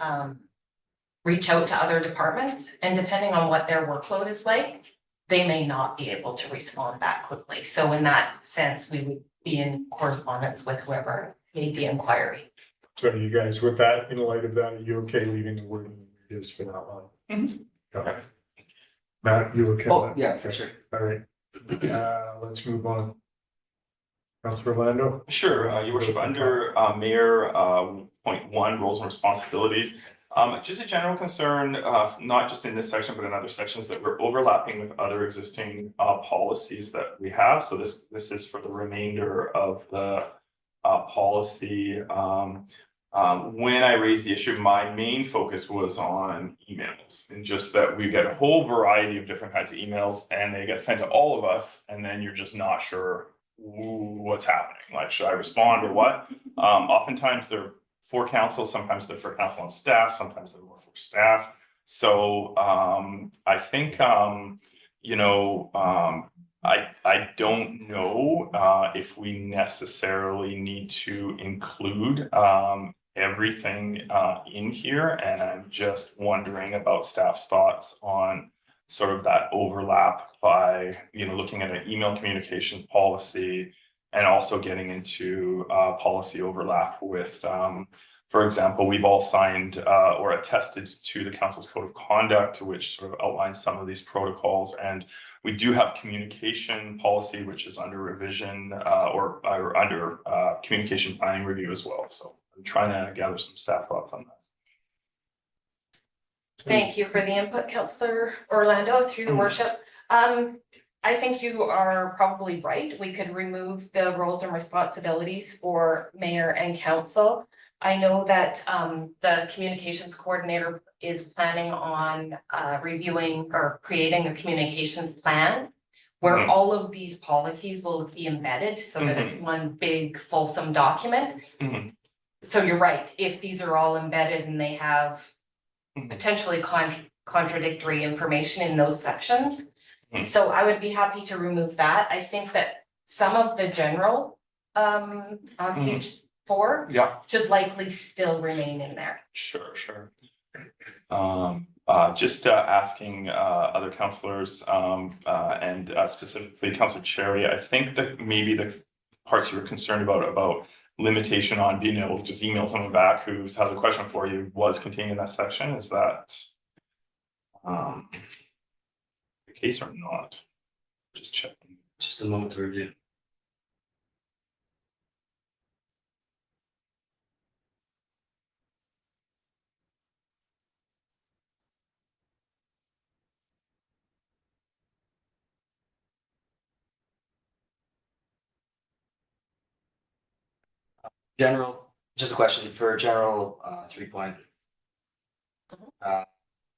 reach out to other departments, and depending on what their workload is like, they may not be able to respond back quickly. So in that sense, we would be in correspondence with whoever made the inquiry. So you guys, with that, in light of that, are you okay leaving the word in it is for that one? Okay. Matt, you okay? Oh, yeah, for sure. All right. Let's move on. Councilor Orlando? Sure, your worship, under Mayor point 1, roles and responsibilities. Just a general concern, not just in this section, but in other sections, that we're overlapping with other existing policies that we have. So this is for the remainder of the policy. When I raised the issue, my main focus was on emails, and just that we get a whole variety of different kinds of emails and they get sent to all of us, and then you're just not sure what's happening. Like, should I respond or what? Oftentimes they're for council, sometimes they're for council and staff, sometimes they're more for staff. So I think I don't know if we necessarily need to include everything in here, and I'm just wondering about staff's thoughts on sort of that overlap by looking at an email communication policy and also getting into policy overlap with for example, we've all signed or attested to the council's code of conduct, which sort of outlines some of these protocols, and we do have communication policy, which is under revision or under communication planning review as well. So I'm trying to gather some staff thoughts on that. Thank you for the input, Councillor Orlando, through your worship. I think you are probably right. We could remove the roles and responsibilities for mayor and council. I know that the communications coordinator is planning on reviewing or creating a communications plan where all of these policies will be embedded so that it's one big fulsome document. So you're right, if these are all embedded and they have potentially contradictory information in those sections. Mhm. So I would be happy to remove that. I think that some of the general on page 4 Yeah, should likely still remain in there. sure. Just asking other councilors and specifically Councilor Cherry, I think that maybe the parts you were concerned about limitation on being able to just email someone back who has a question for you was contained in that section. Is that the case or not? Just checking. Just a moment to review. General, just a question for general 3 point.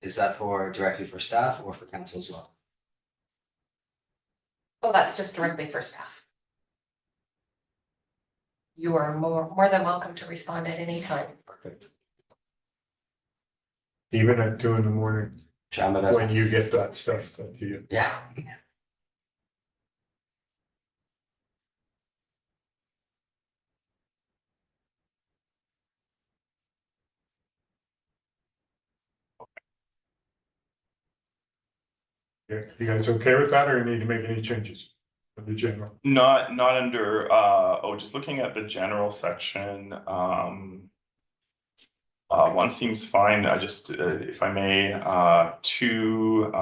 Is that directly for staff or for council as well? Oh, that's just directly for staff. You are more than welcome to respond at any time. Perfect. Even at 2 in the morning, when you get that stuff sent to you. Yeah. Yeah, you guys okay with that, or need to make any changes in the general? Not under just looking at the general section, one seems fine. I just if I may, 2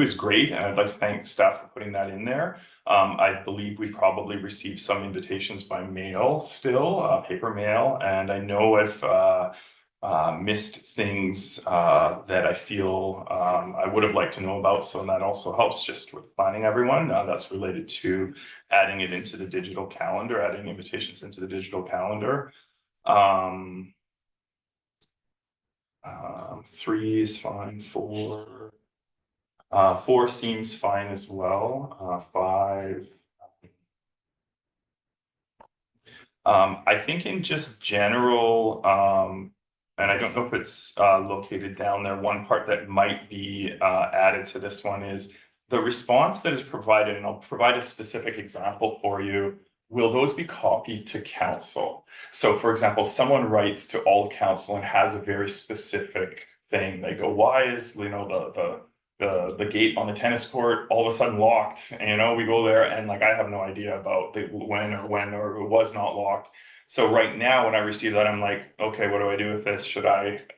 is great, and I'd like to thank staff for putting that in there. I believe we probably received some invitations by mail still, paper mail, and I know if missed things that I feel I would have liked to know about. So that also helps just with planning everyone. That's related to adding it into the digital calendar, adding invitations into the digital calendar. 3 is fine. 4 seems fine as well. 5. I think in just general, and I don't know if it's located down there, one part that might be added to this one is the response that is provided, and I'll provide a specific example for you. Will those be copied to council? So for example, someone writes to all council and has a very specific thing. They go, why is the gate on the tennis court all of a sudden locked? And we go there and like I have no idea about when or it was not locked. So right now, when I receive that, I'm like, okay, what do I do with this? Should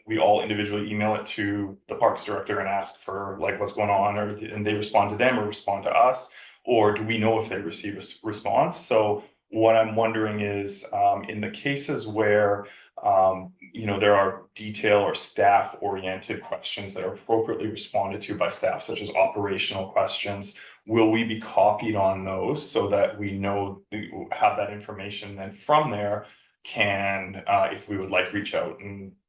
we all individually email it to the parks director and ask for like what's going on, and they respond to them or respond to us? Or do we know if they receive a response? So what I'm wondering is, in the cases where there are detail or staff-oriented questions that are appropriately responded to by staff, such as operational questions, will we be copied on those so that we know, have that information, then from there can, if we would like, reach out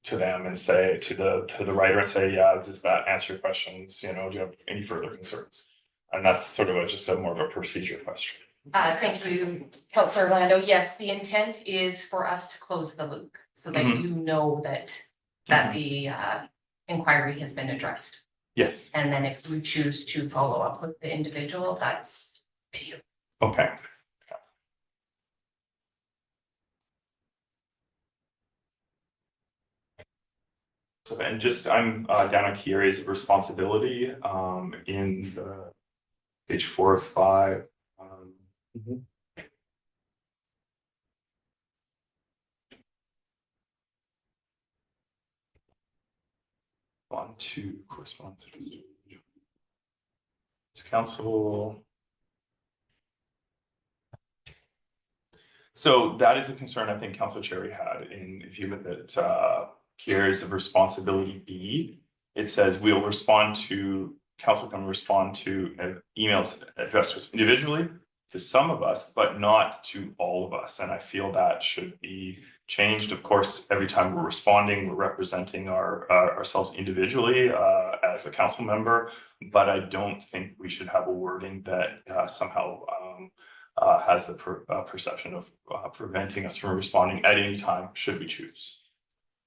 to them and say to the writer and say, yeah, does that answer your questions? Do you have any further concerns? And that's sort of just more of a procedure question. Thank you, Councillor Orlando. Yes, the intent is for us to close the loop so that you know that the inquiry has been addressed. Yes. And then if you choose to follow up with the individual, that's to you. Okay. So, and just I'm down on key areas of responsibility in the page 4 or 5. On to correspondence to council. So that is a concern I think Councilor Cherry had. If you look at key areas of responsibility B, it says we'll respond to, council can respond to emails addressed to us individually, to some of us, but not to all of us. And I feel that should be changed. Of course, every time we're responding, we're representing ourselves individually as a council member, but I don't think we should have a wording that somehow has the perception of preventing us from responding at any time should we choose.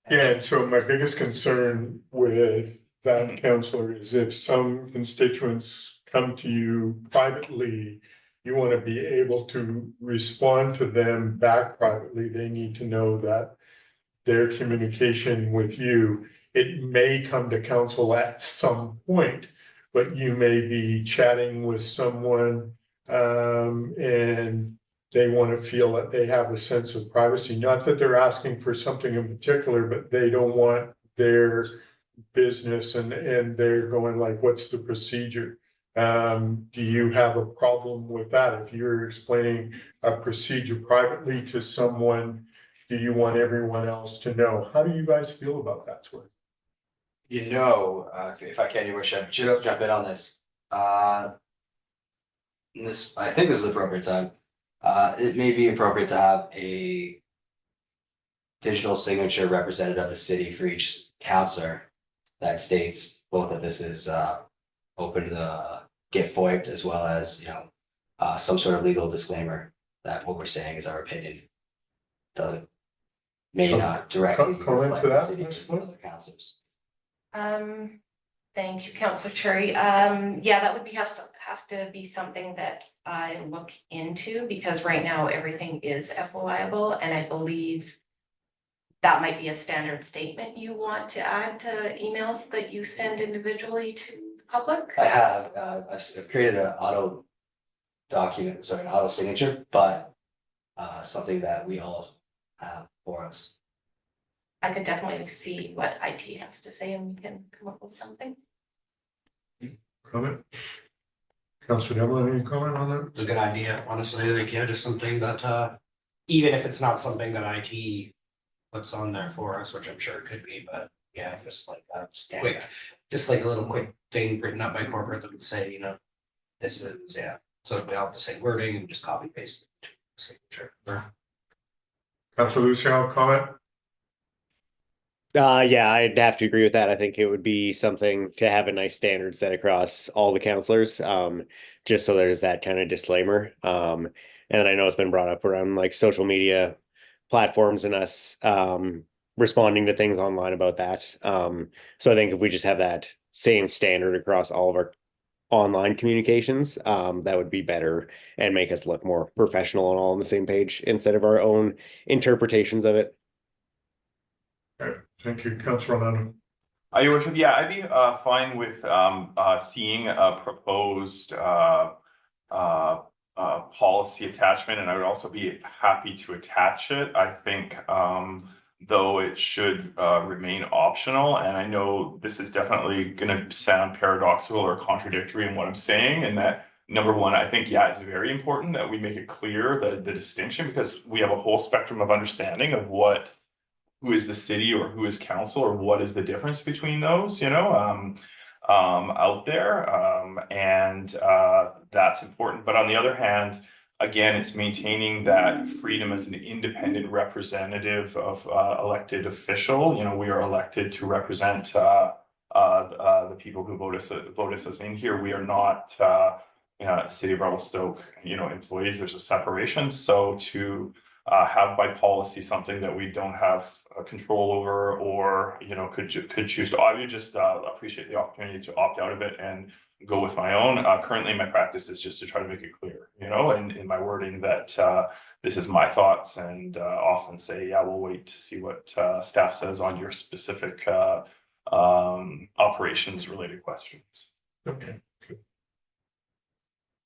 Yeah, and so my biggest concern with that, counselor, is if some constituents come to you privately, you want to be able to respond to them back privately. They need to know that their communication with you, it may come to council at some point, but you may be chatting with someone, and they want to feel that they have a sense of privacy, not that they're asking for something in particular, but they don't want their business and they're going like, what's the procedure? Do you have a problem with that? If you're explaining a procedure privately to someone, do you want everyone else to know? How do you guys feel about that sort of? If I can, your worship, just jump in on this. This, I think this is the appropriate time. It may be appropriate to have a digital signature representative of the city for each counselor that states both that this is open to the get FOIP'd, as well as, some sort of legal disclaimer that what we're saying is our opinion. Doesn't, may So, not directly comment reflect to the that, city Ms. or other councils. Thank you, Councillor Cherry. Yeah, that would have to be something that I look into, because right now everything is FOIable, and I believe that might be a standard statement you want to add to emails that you send individually to the public. I have, I've created an auto an auto signature, but something that we all have for us. I could definitely see what IT has to say, and we can come up with something. Comment? Councilor Devlin, any comment on that? It's a good idea, honestly. Like, yeah, just something that, even if it's not something that IT puts on there for us, which I'm sure it could be, but yeah, just like that quick, just like a little quick thing written up by corporate that would say, this is, yeah. So we all have the same wording and just copy paste it to the signature. Councilor Luciano, comment? Yeah, I'd have to agree with that. I think it would be something to have a nice standard set across all the counselors, just so there's that kind of disclaimer. And then I know it's been brought up around like social media platforms and us responding to things online about that. So I think if we just have that same standard across all of our online communications, that would be better and make us look more professional and all on the same page instead of our own interpretations of it. Okay, thank you, Councilor Orlando. Your worship, yeah, I'd be fine with seeing a proposed policy attachment, and I would also be happy to attach it. I think though it should remain optional, and I know this is definitely going to sound paradoxical or contradictory in what I'm saying, and that number one, I think, yeah, it's very important that we make it clear the distinction, because we have a whole spectrum of understanding of who is the city or who is council, or what is the difference between those, out there. And that's important. But on the other hand, again, it's maintaining that freedom as an independent representative of elected official. We are elected to represent the people who vote us in here. We are not City of Revelstoke, employees. There's a separation. So to have by policy something that we don't have control over, or could choose to. I would just appreciate the opportunity to opt out of it and go with my own. Currently, my practice is just to try to make it clear, in my wording, that this is my thoughts, and often say, yeah, we'll wait to see what staff says on your specific operations related questions. Okay, good.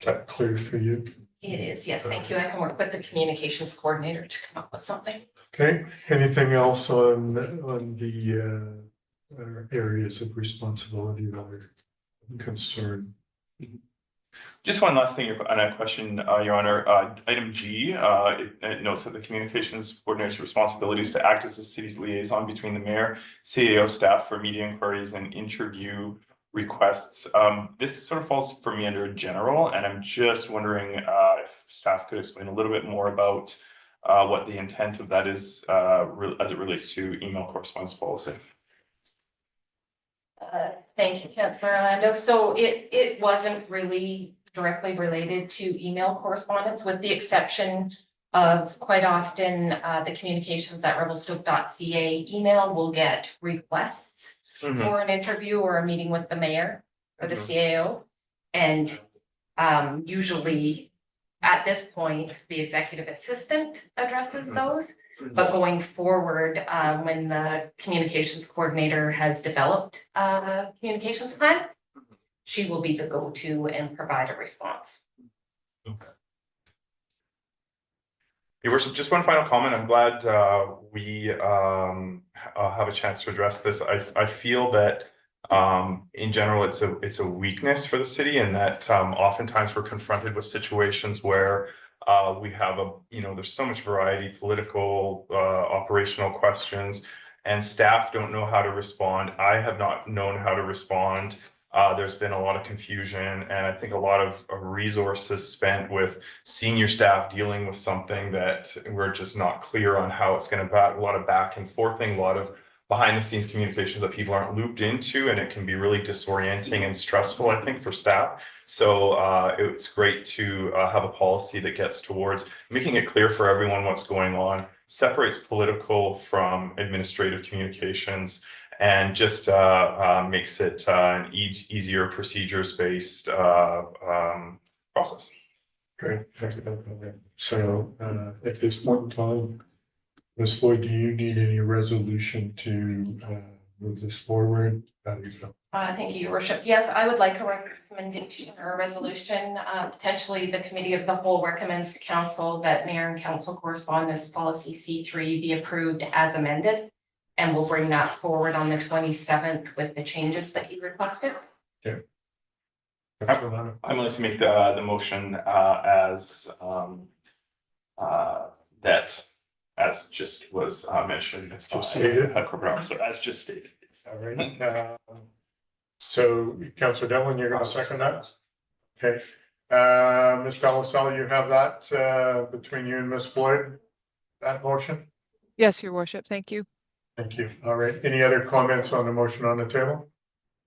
Is that clear for you? It is, yes, thank you. I can work with the communications coordinator to come up with something. Okay, anything else on the areas of responsibility that are concerned? Just one last thing, and a question, Your Honor. Item G, it notes that the communications coordinator's responsibility is to act as the city's liaison between the mayor, CAO staff for media inquiries and interview requests. This sort of falls for me under general, and I'm just wondering if staff could explain a little bit more about what the intent of that is as it relates to email correspondence policy. Thank you, Councillor Orlando. So it wasn't really directly related to email correspondence, with the exception of quite often, the communications@revelstoke.ca email will get requests for an interview or a meeting with the mayor or the CAO. And usually at this point, the executive assistant addresses those. But going forward, when the communications coordinator has developed a communications plan, she will be the go-to and provide a response. Your worship, just one final comment. I'm glad we have a chance to address this. I feel that in general, it's a weakness for the city, and that oftentimes we're confronted with situations where we have there's so much variety, political, operational questions, and staff don't know how to respond. I have not known how to respond. There's been a lot of confusion, and I think a lot of resources spent with senior staff dealing with something that we're just not clear on how it's going to a lot of back and forthing, a lot of behind the scenes communications that people aren't looped into, and it can be really disorienting and stressful, I think, for staff. So it's great to have a policy that gets towards making it clear for everyone what's going on, separates political from administrative communications, and just makes it an easier procedures-based process. Great. So at this point in time, Ms. Floyd, do you need any resolution to move this forward? How do you feel? Thank you, Your Worship. Yes, I would like a recommendation or a resolution. Potentially, the Committee of the Whole recommends to Council that Mayor and Council Correspondence Policy C3 be approved as amended. And we'll bring that forward on the 27th with the changes that you requested. Okay. I'm going to make the motion as as just was mentioned. Just stated. Corporate officer, as just stated. All right. So Councillor Devlin, you're going to second that? Okay. Ms. Delasal, you have that between you and Ms. Floyd, that motion? Yes, Your Worship. Thank you. Thank you. All right. Any other comments on the motion on the table?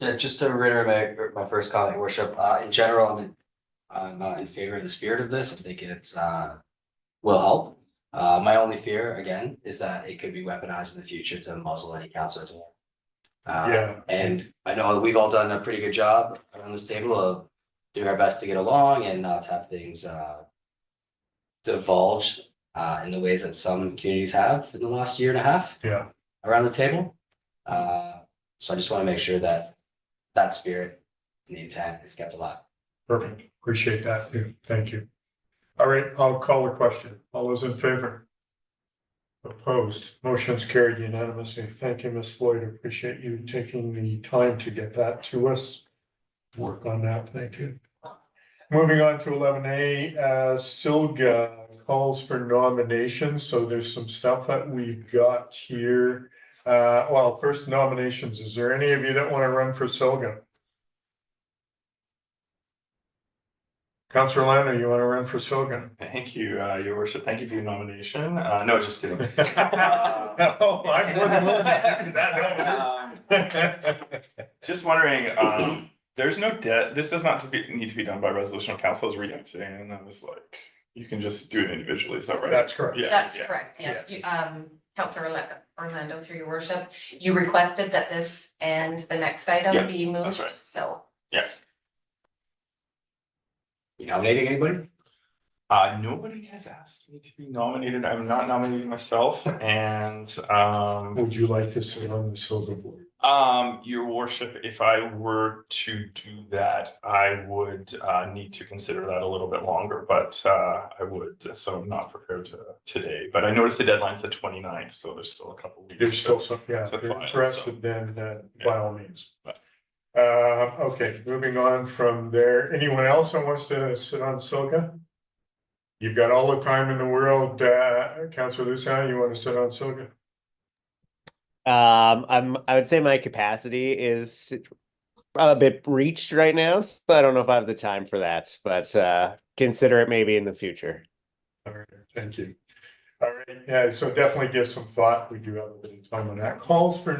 Yeah, just to reiterate my first comment, Your Worship, in general, I'm in favor of the spirit of this. I think it's will help. My only fear, again, is that it could be weaponized in the future to muzzle any councillor. Yeah. And I know that we've all done a pretty good job around this table of doing our best to get along and not to have things divulge in the ways that some communities have in the last year and a half. Yeah. Around the table. So I just want to make sure that that spirit and the intent is kept alive. Perfect. Appreciate that too. Thank you. All right, I'll call the question. All those in favor? Opposed? Motion's carried unanimously. Thank you, Ms. Floyd. Appreciate you taking the time to get that to us. Work on that. Thank you. Moving on to 11A, Silga calls for nominations. So there's some stuff that we've got here. Well, first nominations. Is there any of you that want to run for Silga? Councillor Lando, you want to run for Silga? Thank you, Your Worship. Thank you for your nomination. No, just kidding. No, I'm more than willing to do that. Just wondering, there's no debt. This does not need to be done by resolution of council, as reading today, and I was like, you can just do it individually. Is that right? That's correct. Yeah, That's yeah. correct. Yes. You, Councillor Orlando, through Your Worship, you requested that this and the next item Yeah, be moved. that's right. So Yeah. You nominating anybody? Nobody has asked me to be nominated. I'm not nominating myself, and Would you like to sit on the Silga board? Your Worship, if I were to do that, I would need to consider that a little bit longer, but I would, so I'm not prepared to today. But I noticed the deadline's the 29th, so there's still a couple weeks. There's still some, yeah, if to you're file, interested, then by all means. Right. Okay, moving on from there. Anyone else that wants to sit on Silga? You've got all the time in the world, Councillor Lussan, you want to sit on Silga? I would say my capacity is a bit reached right now, so I don't know if I have the time for that, but consider it maybe in the future. All right, thank you. All right, yeah, so definitely give some thought. We do have a bit of time on that. Calls for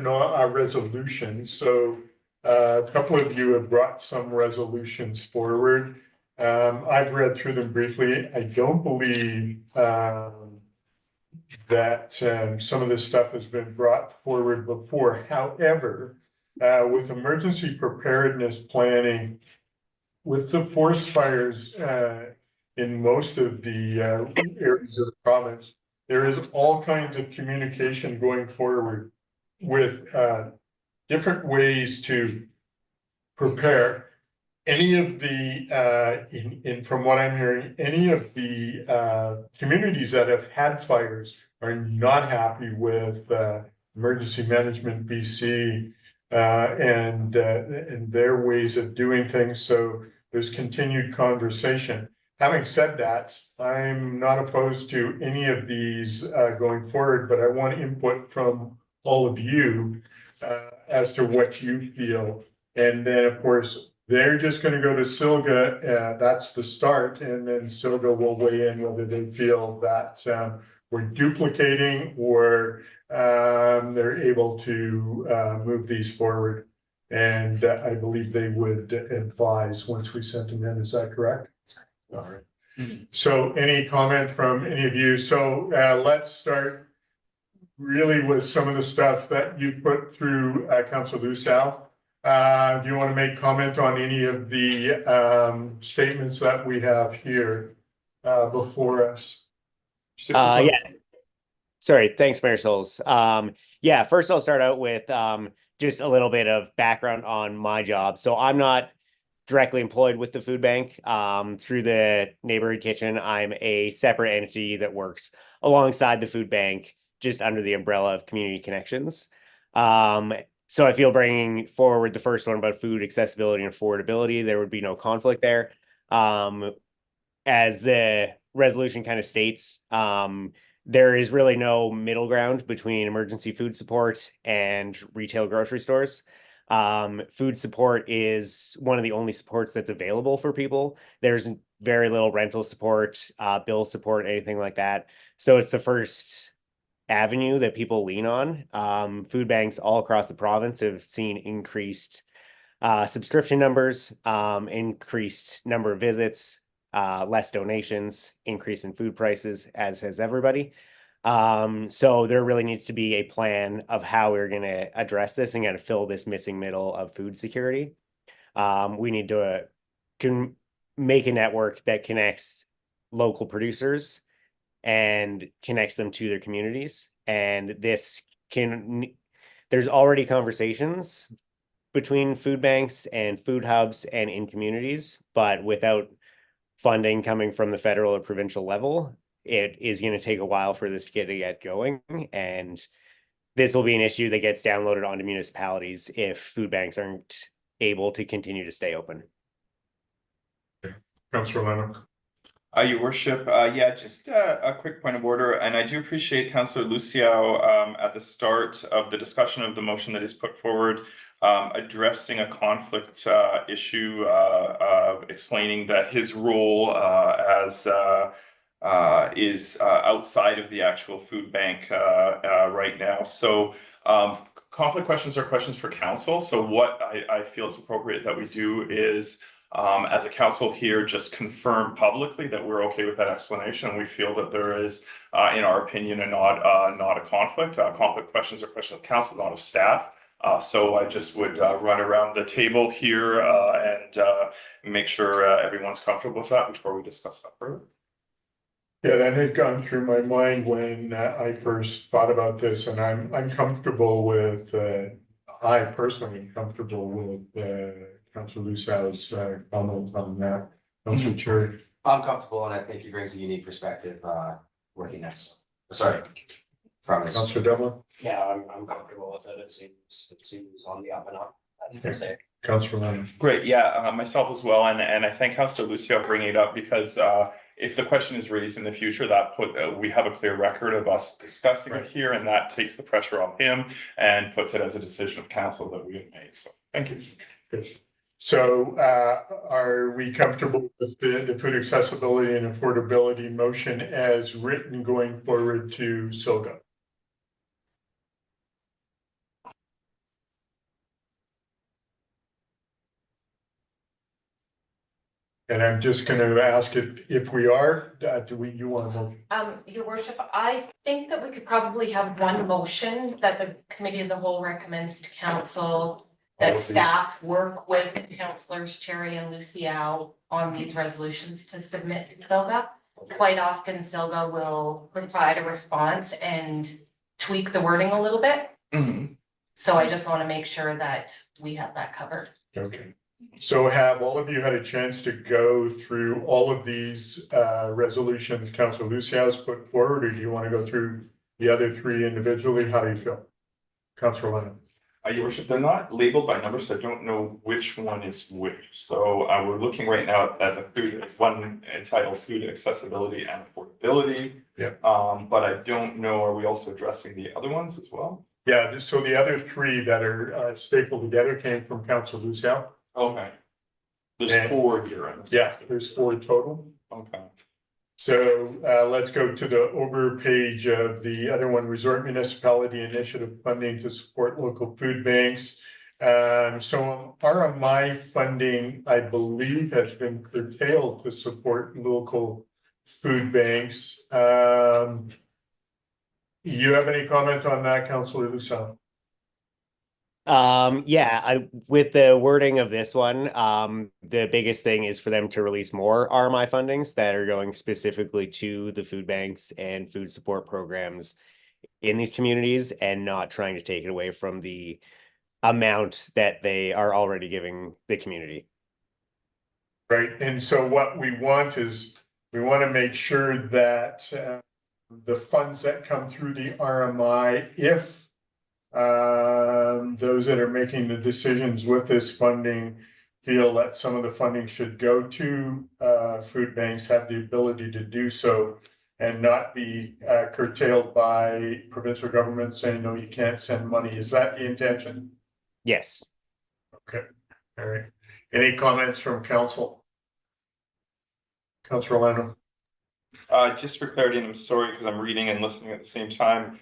resolutions. So a couple of you have brought some resolutions forward. I've read through them briefly. I don't believe that some of this stuff has been brought forward before. However, with emergency preparedness planning, with the forest fires in most of the areas of the province, there is all kinds of communication going forward with different ways to prepare. Any of the, from what I'm hearing, any of the communities that have had fires are not happy with Emergency Management BC and their ways of doing things. So there's continued conversation. Having said that, I'm not opposed to any of these going forward, but I want input from all of you as to what you feel. And then, of course, they're just gonna go to Silga, that's the start, and then Silga will weigh in whether they feel that we're duplicating or they're able to move these forward. And I believe they would advise once we sent them in, is that correct? All right. So any comment from any of you? So let's start really with some of the stuff that you put through Councilor Lusal. Do you want to make comment on any of the statements that we have here before us? Yeah. Sorry, thanks, Mayor Souls. Yeah, first I'll start out with just a little bit of background on my job. So I'm not directly employed with the food bank. Through the neighborhood kitchen, I'm a separate entity that works alongside the food bank, just under the umbrella of Community Connections. So I feel bringing forward the first one about food accessibility and affordability, there would be no conflict there. As the resolution kind of states, there is really no middle ground between emergency food support and retail grocery stores. Food support is one of the only supports that's available for people. There's very little rental support, bill support, anything like that. So it's the first avenue that people lean on. Food banks all across the province have seen increased subscription numbers, increased number of visits, less donations, increase in food prices, as has everybody. So there really needs to be a plan of how we're going to address this and kind of fill this missing middle of food security. We need to make a network that connects local producers and connects them to their communities. And this there's already conversations between food banks and food hubs and in communities, but without funding coming from the federal or provincial level, it is going to take a while for this to get going. And this will be an issue that gets downloaded onto municipalities if food banks aren't able to continue to stay open. Councilor Lennox. Your worship, yeah, just a quick point of order, and I do appreciate Councillor Luciao at the start of the discussion of the motion that is put forward, addressing a conflict issue, explaining that his role as is outside of the actual food bank right now. So conflict questions are questions for council. So what I feel is appropriate that we do is as a council here, just confirm publicly that we're okay with that explanation. We feel that there is, in our opinion, not a conflict. Conflict questions are questions of council, not of staff. So I just would run around the table here and make sure everyone's comfortable with that before we discuss that further. Yeah, that had gone through my mind when I first thought about this, and I'm comfortable with. I personally am comfortable with Councilor Luciao's comment on that. Councilor Cherry. I'm comfortable, and I think he brings a unique perspective working next. Sorry, from his. Councilor Devlin. Yeah, I'm comfortable with it. It seems on the up and up. That's fair to say. Councilor Lennon. Great, yeah, myself as well, and I thank Councilor Lucio for bringing it up because if the question is raised in the future, that we have a clear record of us discussing it here, and that takes the pressure off him and puts it as a decision of council that we have made. So thank you. Good. So are we comfortable with the food accessibility and affordability motion as written going forward to SOGA? And I'm just gonna ask if we are, you want to? Your worship, I think that we could probably have one motion that the committee of the whole recommends to council All that of these? staff work with councillors Cherry and Luciao on these resolutions to submit to Silga. Quite often Silga will provide a response and tweak the wording a little bit. So I just want to make sure that we have that covered. Okay. So have all of you had a chance to go through all of these resolutions Council Luciao has put forward, or do you want to go through the other three individually? How do you feel? Councilor Lennon? Your worship, they're not labeled by numbers, so I don't know which one is which. So we're looking right now at the food, one entitled Food Accessibility and Affordability. Yeah. But I don't know, are we also addressing the other ones as well? Yeah, so the other three that are stapled together came from Council Luciao. Okay. There's And- 4 here. Yeah, there's 4 total. Okay. So let's go to the over page of the other one, Resort Municipality Initiative Funding to Support Local Food Banks. So RMI funding, I believe, has been curtailed to support local food banks. You have any comment on that, Councilor Luciao? Yeah, with the wording of this one, the biggest thing is for them to release more RMI fundings that are going specifically to the food banks and food support programs in these communities and not trying to take it away from the amount that they are already giving the community. Right, and so what we want is, we want to make sure that the funds that come through the RMI, if those that are making the decisions with this funding feel that some of the funding should go to food banks, have the ability to do so and not be curtailed by provincial government saying, no, you can't send money. Is that the intention? Yes. Okay, all right. Any comments from council? Councilor Leno? Just for clarity, and I'm sorry because I'm reading and listening at the same time.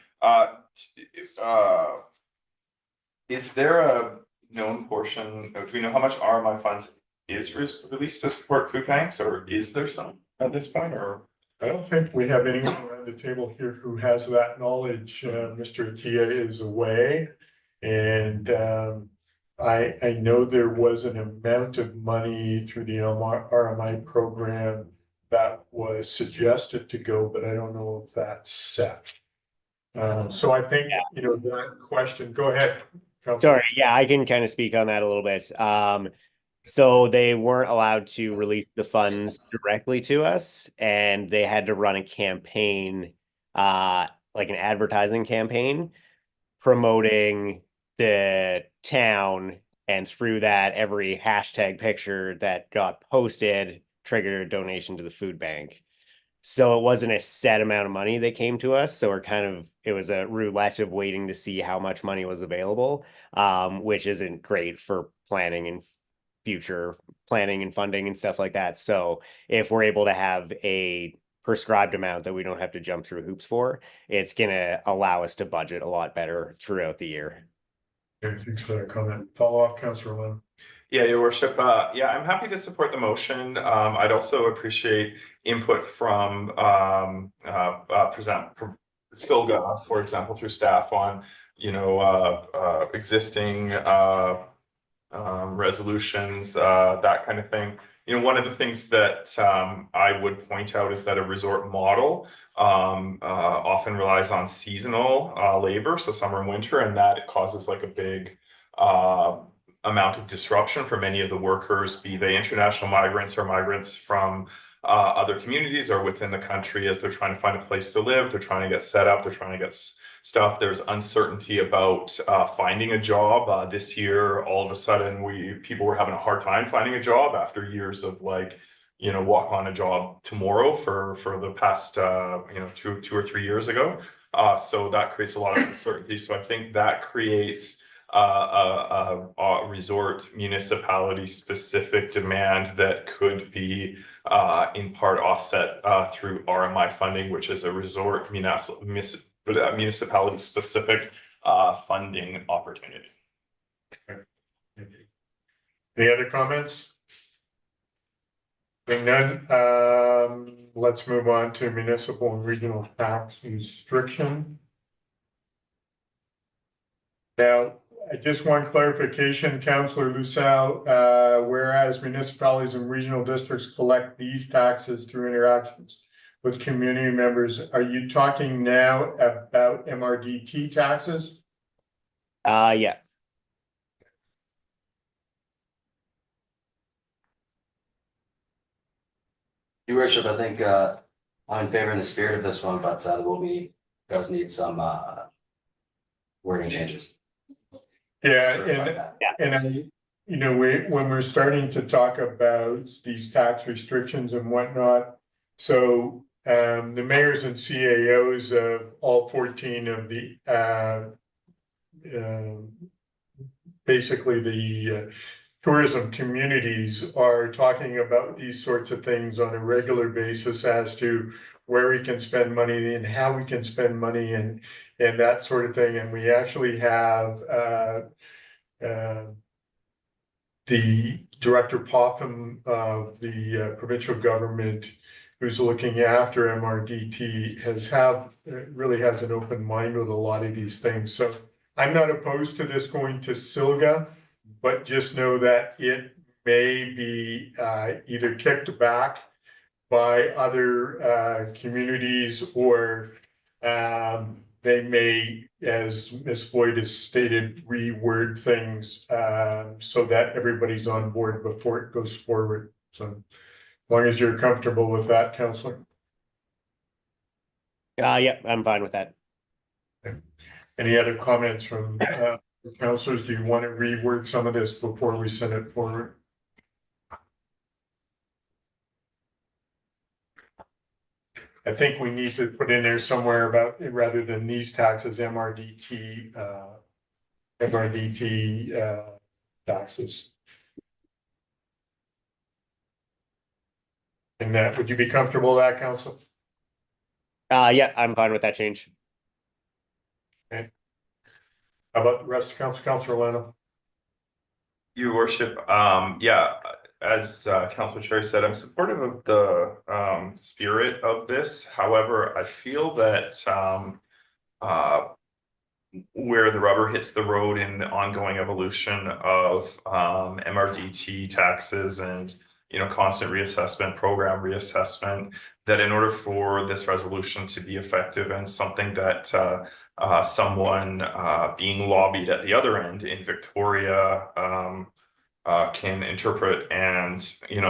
Is there a known portion, do we know how much RMI funds is released to support food banks, or is there some at this point, or? I don't think we have anyone around the table here who has that knowledge. Mr. Atia is away. And I know there was an amount of money through the RMI program that was suggested to go, but I don't know if that's set. So I think, you know, that question, go ahead. Councilor. Sorry, yeah, I can kind of speak on that a little bit. So they weren't allowed to release the funds directly to us, and they had to run a campaign, like an advertising campaign, promoting the town, and through that, every hashtag picture that got posted triggered a donation to the food bank. So it wasn't a set amount of money that came to us. So it was a roulette of waiting to see how much money was available, which isn't great for planning and future planning and funding and stuff like that. So if we're able to have a prescribed amount that we don't have to jump through hoops for, it's going to allow us to budget a lot better throughout the year. Okay, thanks for that comment. Follow up, Councilor Lynn. Yeah, your worship. Yeah, I'm happy to support the motion. I'd also appreciate input from Silga, for example, through staff on, you know, existing resolutions, that kind of thing. You know, one of the things that I would point out is that a resort model often relies on seasonal labor, so summer and winter, and that it causes like a big amount of disruption for many of the workers, be they international migrants or migrants from other communities or within the country, as they're trying to find a place to live, they're trying to get set up, they're trying to get stuff. There's uncertainty about finding a job. This year, all of a sudden, people were having a hard time finding a job after years of like, you know, walk on a job tomorrow for the past, you know, two or 3 years ago. So that creates a lot of uncertainty. So I think that creates a resort municipality specific demand that could be in part offset through RMI funding, which is a resort municipality specific funding opportunity. Any other comments? Being none, let's move on to municipal and regional tax restriction. Now, I just want clarification, Councillor Lucille, whereas municipalities and regional districts collect these taxes through interactions with community members, are you talking now about MRDT taxes? Yeah. Your worship, I think, I'm in favor in the spirit of this one, but does need some, wording changes. Yeah, Certify that. and I, you know, when we're starting to talk about these tax restrictions and whatnot, so the mayors and CAOs of all 14 of the basically the tourism communities are talking about these sorts of things on a regular basis as to where we can spend money and how we can spend money and that sort of thing. And we actually have the Director Popham of the provincial government, who's looking after MRDT, really has an open mind with a lot of these things. So I'm not opposed to this going to Silga, but just know that it may be either kicked back by other communities, or they may, as Ms. Floyd has stated, reword things so that everybody's on board before it goes forward. So as long as you're comfortable with that, Councillor. Yeah, I'm fine with that. Any other comments from councillors? Do you want to reword some of this before we send it forward? I think we need to put in there somewhere about, rather than these taxes, MRDT taxes. And that, would you be comfortable with that, council? Yeah, I'm fine with that change. Okay. How about the rest of council, Councillor Lano? Your worship, yeah, as Councilor Cherry said, I'm supportive of the spirit of this. However, I feel that where the rubber hits the road in the ongoing evolution of MRDT taxes and constant reassessment, program reassessment, that in order for this resolution to be effective and something that someone being lobbied at the other end in Victoria can interpret and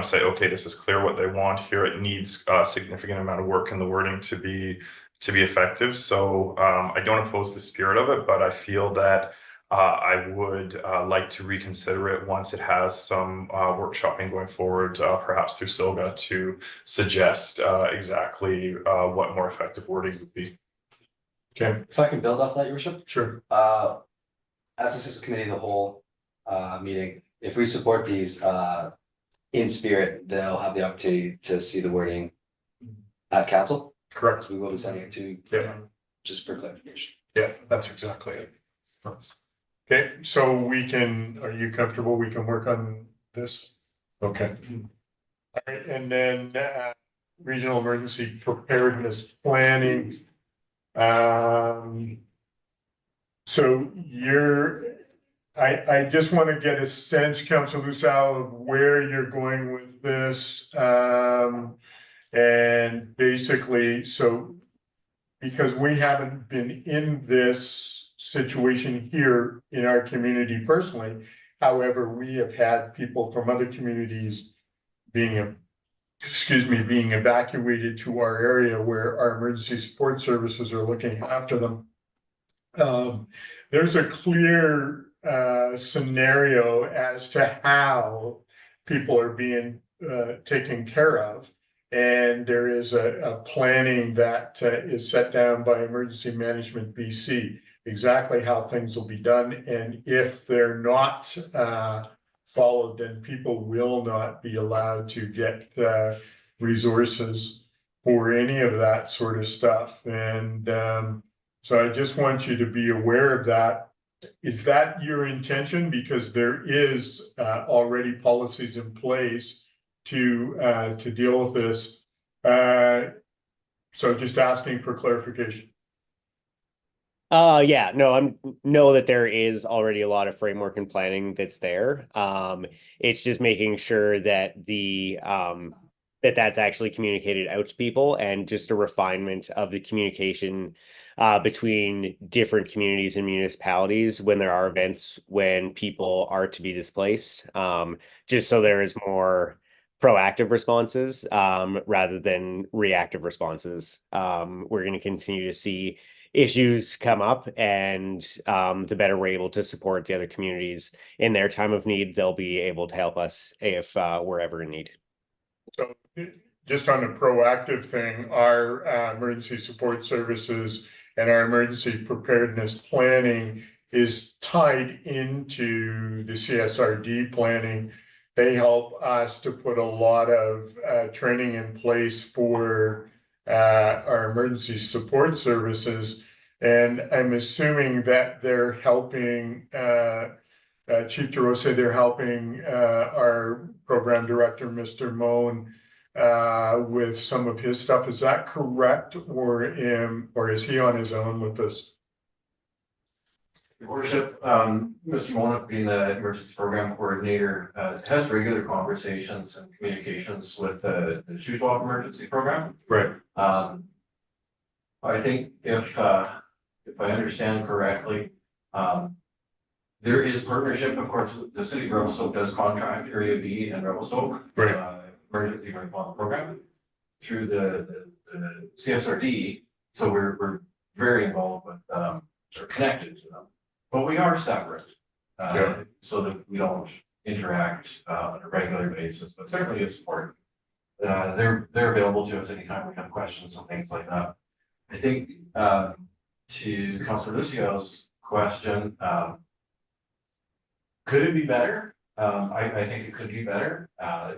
say, okay, this is clear what they want here. It needs a significant amount of work in the wording to be effective. So I don't oppose the spirit of it, but I feel that I would like to reconsider it once it has some workshopping going forward, perhaps through Silga, to suggest exactly what more effective wording would be. Okay, If I can build off that, your worship. sure. As this is a committee of the whole meeting, if we support these in spirit, they'll have the opportunity to see the wording at council. Correct. We will be sending it to, just for clarification. Yeah, that's exactly it. Okay, so are you comfortable? We can work on this? Okay. All right, and then regional emergency preparedness planning. So I just want to get a sense, Councillor Lucille, of where you're going with this. And basically, so because we haven't been in this situation here in our community personally, however, we have had people from other communities being evacuated to our area where our emergency support services are looking after them. There's a clear scenario as to how people are being taken care of. And there is a planning that is set down by Emergency Management BC, exactly how things will be done. And if they're not followed, then people will not be allowed to get resources for any of that sort of stuff. And so I just want you to be aware of that. Is that your intention? Because there is already policies in place to deal with this. So just asking for clarification. Yeah, no, know that there is already a lot of framework and planning that's there. It's just making sure that that's actually communicated out to people, and just a refinement of the communication between different communities and municipalities when there are events when people are to be displaced. Just so there is more proactive responses rather than reactive responses. We're going to continue to see issues come up, and the better we're able to support the other communities in their time of need, they'll be able to help us if we're ever in need. So just on the proactive thing, our emergency support services and our emergency preparedness planning is tied into the CSRD planning. They help us to put a lot of training in place for our emergency support services. And I'm assuming that they're helping Chief DeRosa, they're helping our program director, Mr. Moan, with some of his stuff. Is that correct? Or is he on his own with this? Your Worship, Mr. Mona, being the emergency program coordinator, has regular conversations and communications with the Shuswap emergency program. Right. I think if I understand correctly, there is partnership. Of course, the city of Revelstoke does contract Area B and Revelstoke emergency response program through the CSRD. So we're very involved with or connected to them. But we are separate, so that we don't interact on a regular basis. But certainly it's important. They're available to us anytime we have questions and things like that. I think to Councilor Lucio's question, could it be better? I think it could be better.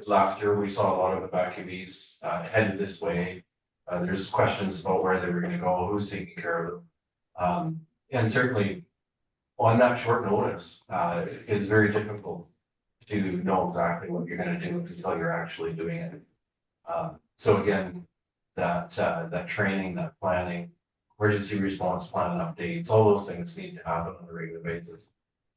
Last year we saw a lot of evacuees headed this way. There's questions about where they were going to go, who's taking care of them, and certainly on that short notice, it's very difficult to know exactly what you're going to do until you're actually doing it. So again, that training, that planning, emergency response plan updates, all those things need to happen on a regular basis.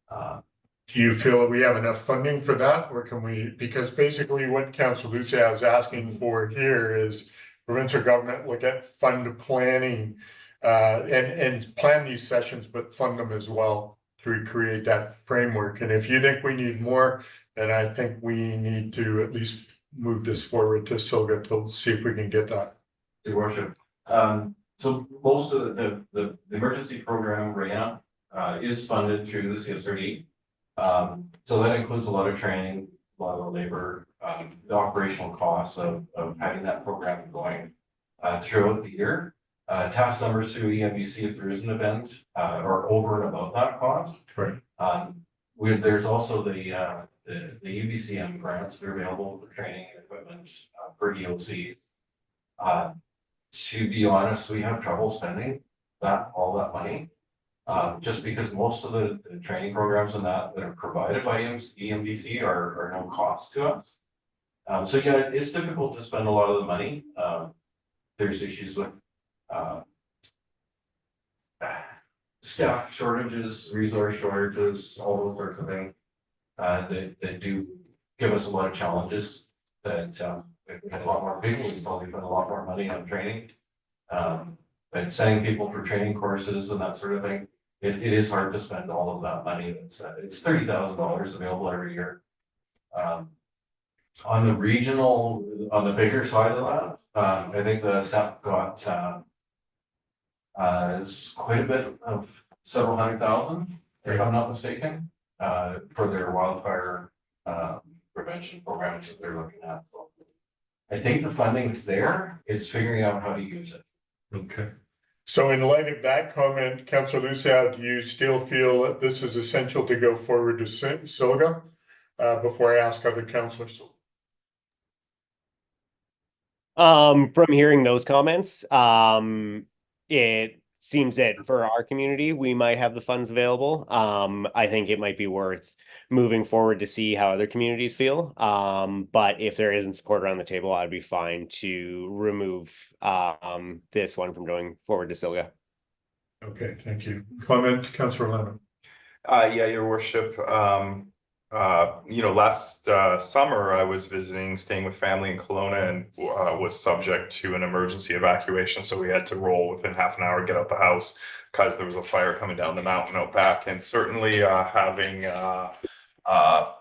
Do you feel that we have enough funding for that, or can we, because basically what Councilor Lucia is asking for here is provincial government look at fund planning and plan these sessions, but fund them as well to create that framework. And if you think we need more, then I think we need to at least move this forward to Silga to see if we can get that. Your Worship, so most of the emergency program right now is funded through the CSRD. So that includes a lot of training, a lot of labor, the operational costs of having that program going throughout the year. Task numbers through EMBC, if there is an event, are over and above that cost. Right. There's also the UBCM grants that are available for training and equipment for EOCs. To be honest, we have trouble spending all that money. Just because most of the training programs and that are provided by EMBC are no cost to us. So yeah, it's difficult to spend a lot of the money. There's issues with staff shortages, resource shortages, all those sorts of things that do give us a lot of challenges. That if we had a lot more people, we'd probably spend a lot more money on training. But sending people for training courses and that sort of thing, it is hard to spend all of that money. It's $30,000 available every year. On the regional, on the bigger side of that, I think the SEP got quite a bit of several $100,000, if I'm not mistaken, for their wildfire prevention programs that they're looking at. So I think the funding's there. It's figuring out how to use it. Okay. So in light of that comment, Councilor Lucia, do you still feel that this is essential to go forward to Silga before I ask other councilors? From hearing those comments, it seems that for our community, we might have the funds available. I think it might be worth moving forward to see how other communities feel. But if there isn't support around the table, I'd be fine to remove this one from going forward to Silga. Okay, thank you. Comment, Councillor Lemon. Yeah, your worship, last summer I was staying with family in Kelowna and was subject to an emergency evacuation. So we had to roll within half an hour, get out the house because there was a fire coming down the mountain out back. And certainly having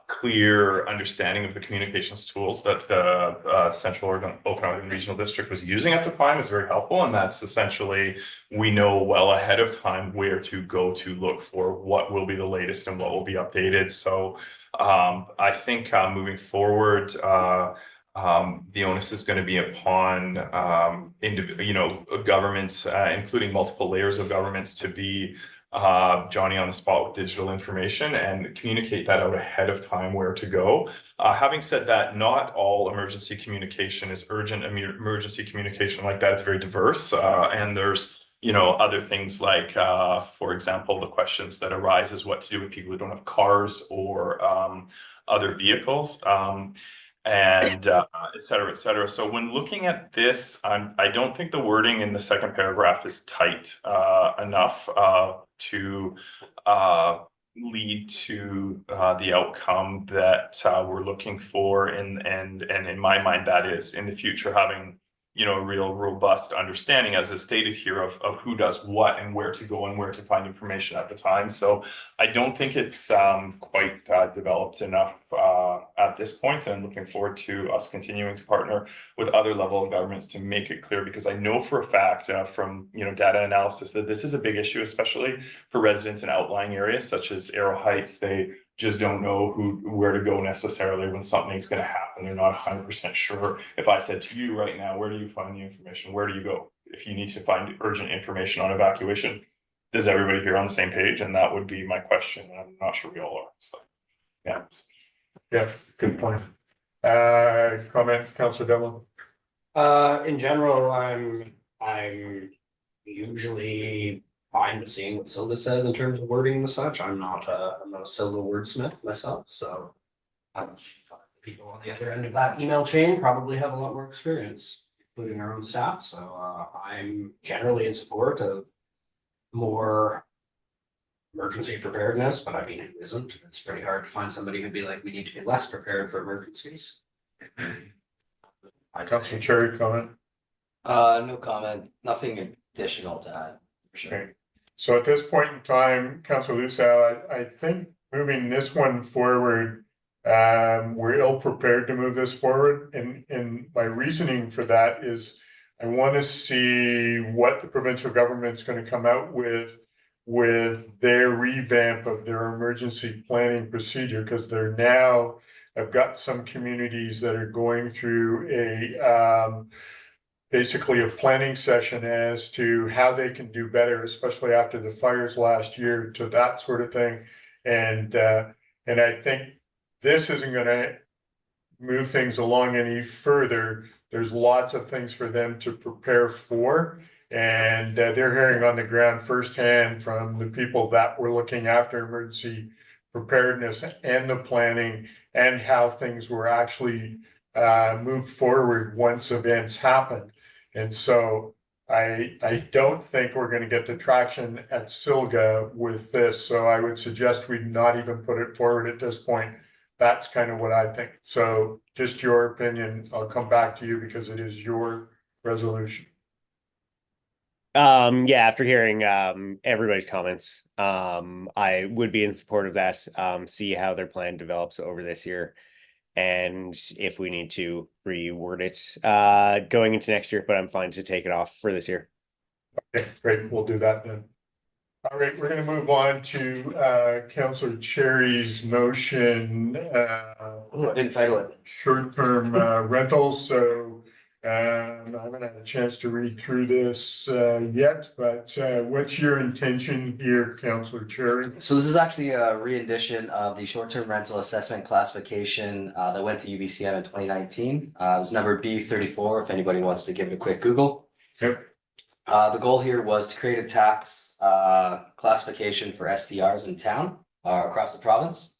clear understanding of the communications tools that the Central Okanagan Regional District was using at the time is very helpful. And that's essentially, we know well ahead of time where to go to look for what will be the latest and what will be updated. So I think moving forward, the onus is going to be upon governments, including multiple layers of governments, to be Johnny on the spot with digital information and communicate that out ahead of time where to go. Having said that, not all emergency communication is urgent. Emergency communication like that is very diverse, and there's other things like, for example, the questions that arise is what to do with people who don't have cars or other vehicles. And et cetera, et cetera. So when looking at this, I don't think the wording in the second paragraph is tight enough to lead to the outcome that we're looking for. And in my mind, that is in the future having a real robust understanding, as is stated here, of who does what and where to go and where to find information at the time. So I don't think it's quite developed enough at this point, and I'm looking forward to us continuing to partner with other level of governments to make it clear, because I know for a fact from data analysis that this is a big issue, especially for residents in outlying areas such as Arrow Heights. They just don't know where to go necessarily when something's going to happen. They're not 100% sure. If I said to you right now, where do you find the information? Where do you go if you need to find urgent information on evacuation? Does everybody here on the same page? And that would be my question. I'm not sure we all are. So, yeah. Yeah, good point. Comment, Councillor Devlin. In general, I'm usually fine with seeing what Silva says in terms of wording and such. I'm not a Silva wordsmith myself, so people on the other end of that email chain probably have a lot more experience, including our own staff. So I'm generally in support of more emergency preparedness, but I mean, it isn't. It's pretty hard to find somebody who'd be like, we need to be less prepared for emergencies. Councillor Cherry, comment. No comment. Nothing additional to add. For sure. Okay. So at this point in time, Councillor Lucas, I think moving this one forward, we're ill prepared to move this forward. And my reasoning for that is I want to see what the provincial government's going to come out with their revamp of their emergency planning procedure, because they're now, I've got some communities that are going through basically a planning session as to how they can do better, especially after the fires last year, to that sort of thing. And I think this isn't going to move things along any further. There's lots of things for them to prepare for, and they're hearing on the ground firsthand from the people that were looking after emergency preparedness and the planning, and how things were actually moved forward once events happened. And so I don't think we're going to get the traction at Silga with this. So I would suggest we not even put it forward at this point. That's kind of what I think. So just your opinion. I'll come back to you because it is your resolution. Yeah, after hearing everybody's comments, I would be in support of that. See how their plan develops over this year, and if we need to reword it going into next year, but I'm fine to take it off for this year. Okay, great. We'll do that then. All right, we're going to move on to Councillor Cherry's motion. I didn't title it. Short-term rentals. So I haven't had a chance to read through this yet, but what's your intention here, Councillor Cherry? So this is actually a re-edition of the short-term rental assessment classification that went to UBCM in 2019. It was number B34, if anybody wants to give it a quick Google. Yep. The goal here was to create a tax classification for STRs in town across the province.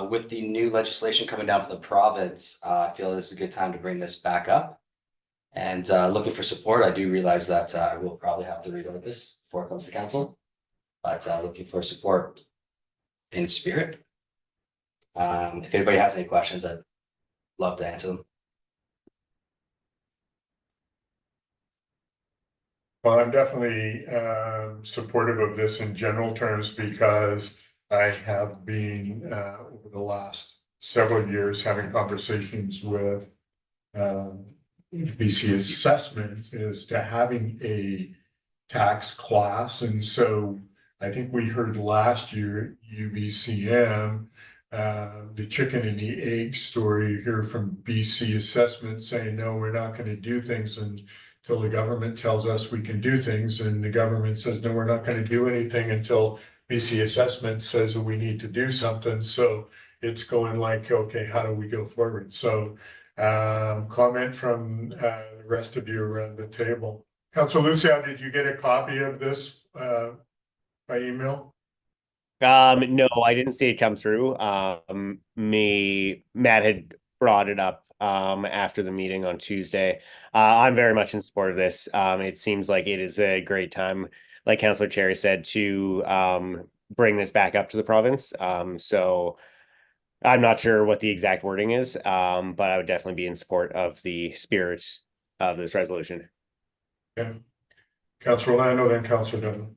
With the new legislation coming down from the province, I feel this is a good time to bring this back up. And looking for support. I do realize that I will probably have to revote this before it comes to council, but looking for support in spirit. If anybody has any questions, I'd love to answer them. Well, I'm definitely supportive of this in general terms because I have been over the last several years having conversations with BC Assessment as to having a tax class. And so I think we heard last year UBCM, the chicken and the egg story here from BC Assessment saying, no, we're not going to do things until the government tells us we can do things. And the government says, no, we're not going to do anything until BC Assessment says that we need to do something. So it's going like, okay, how do we go forward? So comment from the rest of you around the table. Councilor Lucia, did you get a copy of this by email? No, I didn't see it come through. Matt had brought it up after the meeting on Tuesday. I'm very much in support of this. It seems like it is a great time, like Councillor Cherry said, to bring this back up to the province. So I'm not sure what the exact wording is, but I would definitely be in support of the spirit of this resolution. Okay. Councillor Orlando, then Councillor Devlin.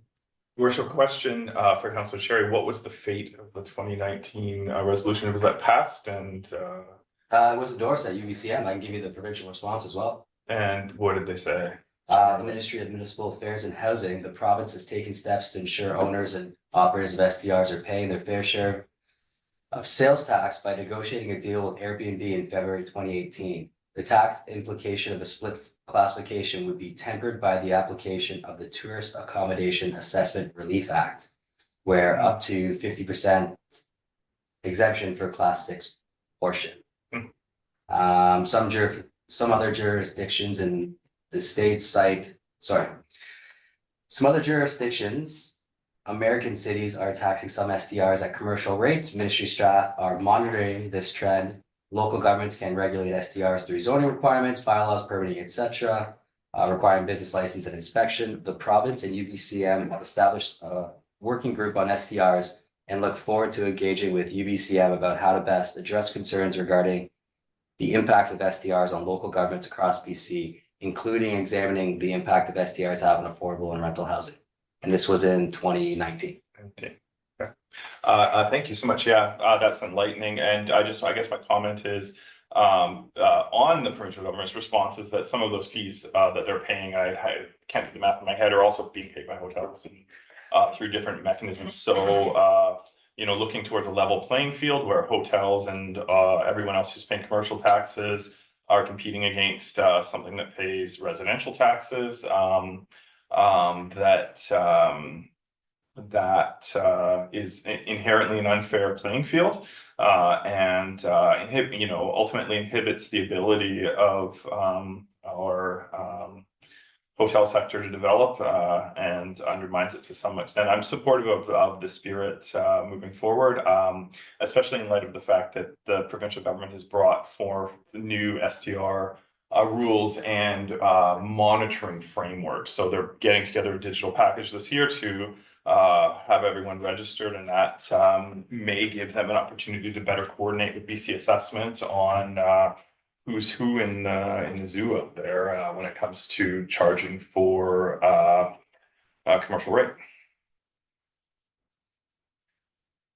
Worship, question for Councillor Cherry. What was the fate of the 2019 resolution? Was that passed? And it was endorsed at UBCM. I can give you the provincial response as well. And what did they say? The Ministry of Municipal Affairs and Housing, the province has taken steps to ensure owners and operators of STRs are paying their fair share of sales tax by negotiating a deal with Airbnb in February 2018. The tax implication of the split classification would be tempered by the application of the Tourist Accommodation Assessment Relief Act, where up to 50% exemption for Class 6 portion. Some other jurisdictions in the state some other jurisdictions, American cities are taxing some STRs at commercial rates. Ministry staff are monitoring this trend. Local governments can regulate STRs through zoning requirements, bylaws, permitting, etc., requiring business license and inspection. The province and UBCM have established a working group on STRs and look forward to engaging with UBCM about how to best address concerns regarding the impacts of STRs on local governments across BC, including examining the impact of STRs have on affordable and rental housing. And this was in 2019. Okay. Thank you so much. Yeah, that's enlightening. And I guess my comment is on the provincial government's response is that some of those fees that they're paying, I can't do the math in my head, are also being paid by hotels and through different mechanisms. So looking towards a level playing field where hotels and everyone else who's paying commercial taxes are competing against something that pays residential taxes, that is inherently an unfair playing field, and ultimately inhibits the ability of our hotel sector to develop and undermines it to some extent. I'm supportive of the spirit moving forward, especially in light of the fact that the provincial government has brought forth the new STR rules and monitoring frameworks. So they're getting together a digital package this year to have everyone registered, and that may give them an opportunity to better coordinate with BC Assessment on who's who in the zoo out there when it comes to charging for a commercial rate.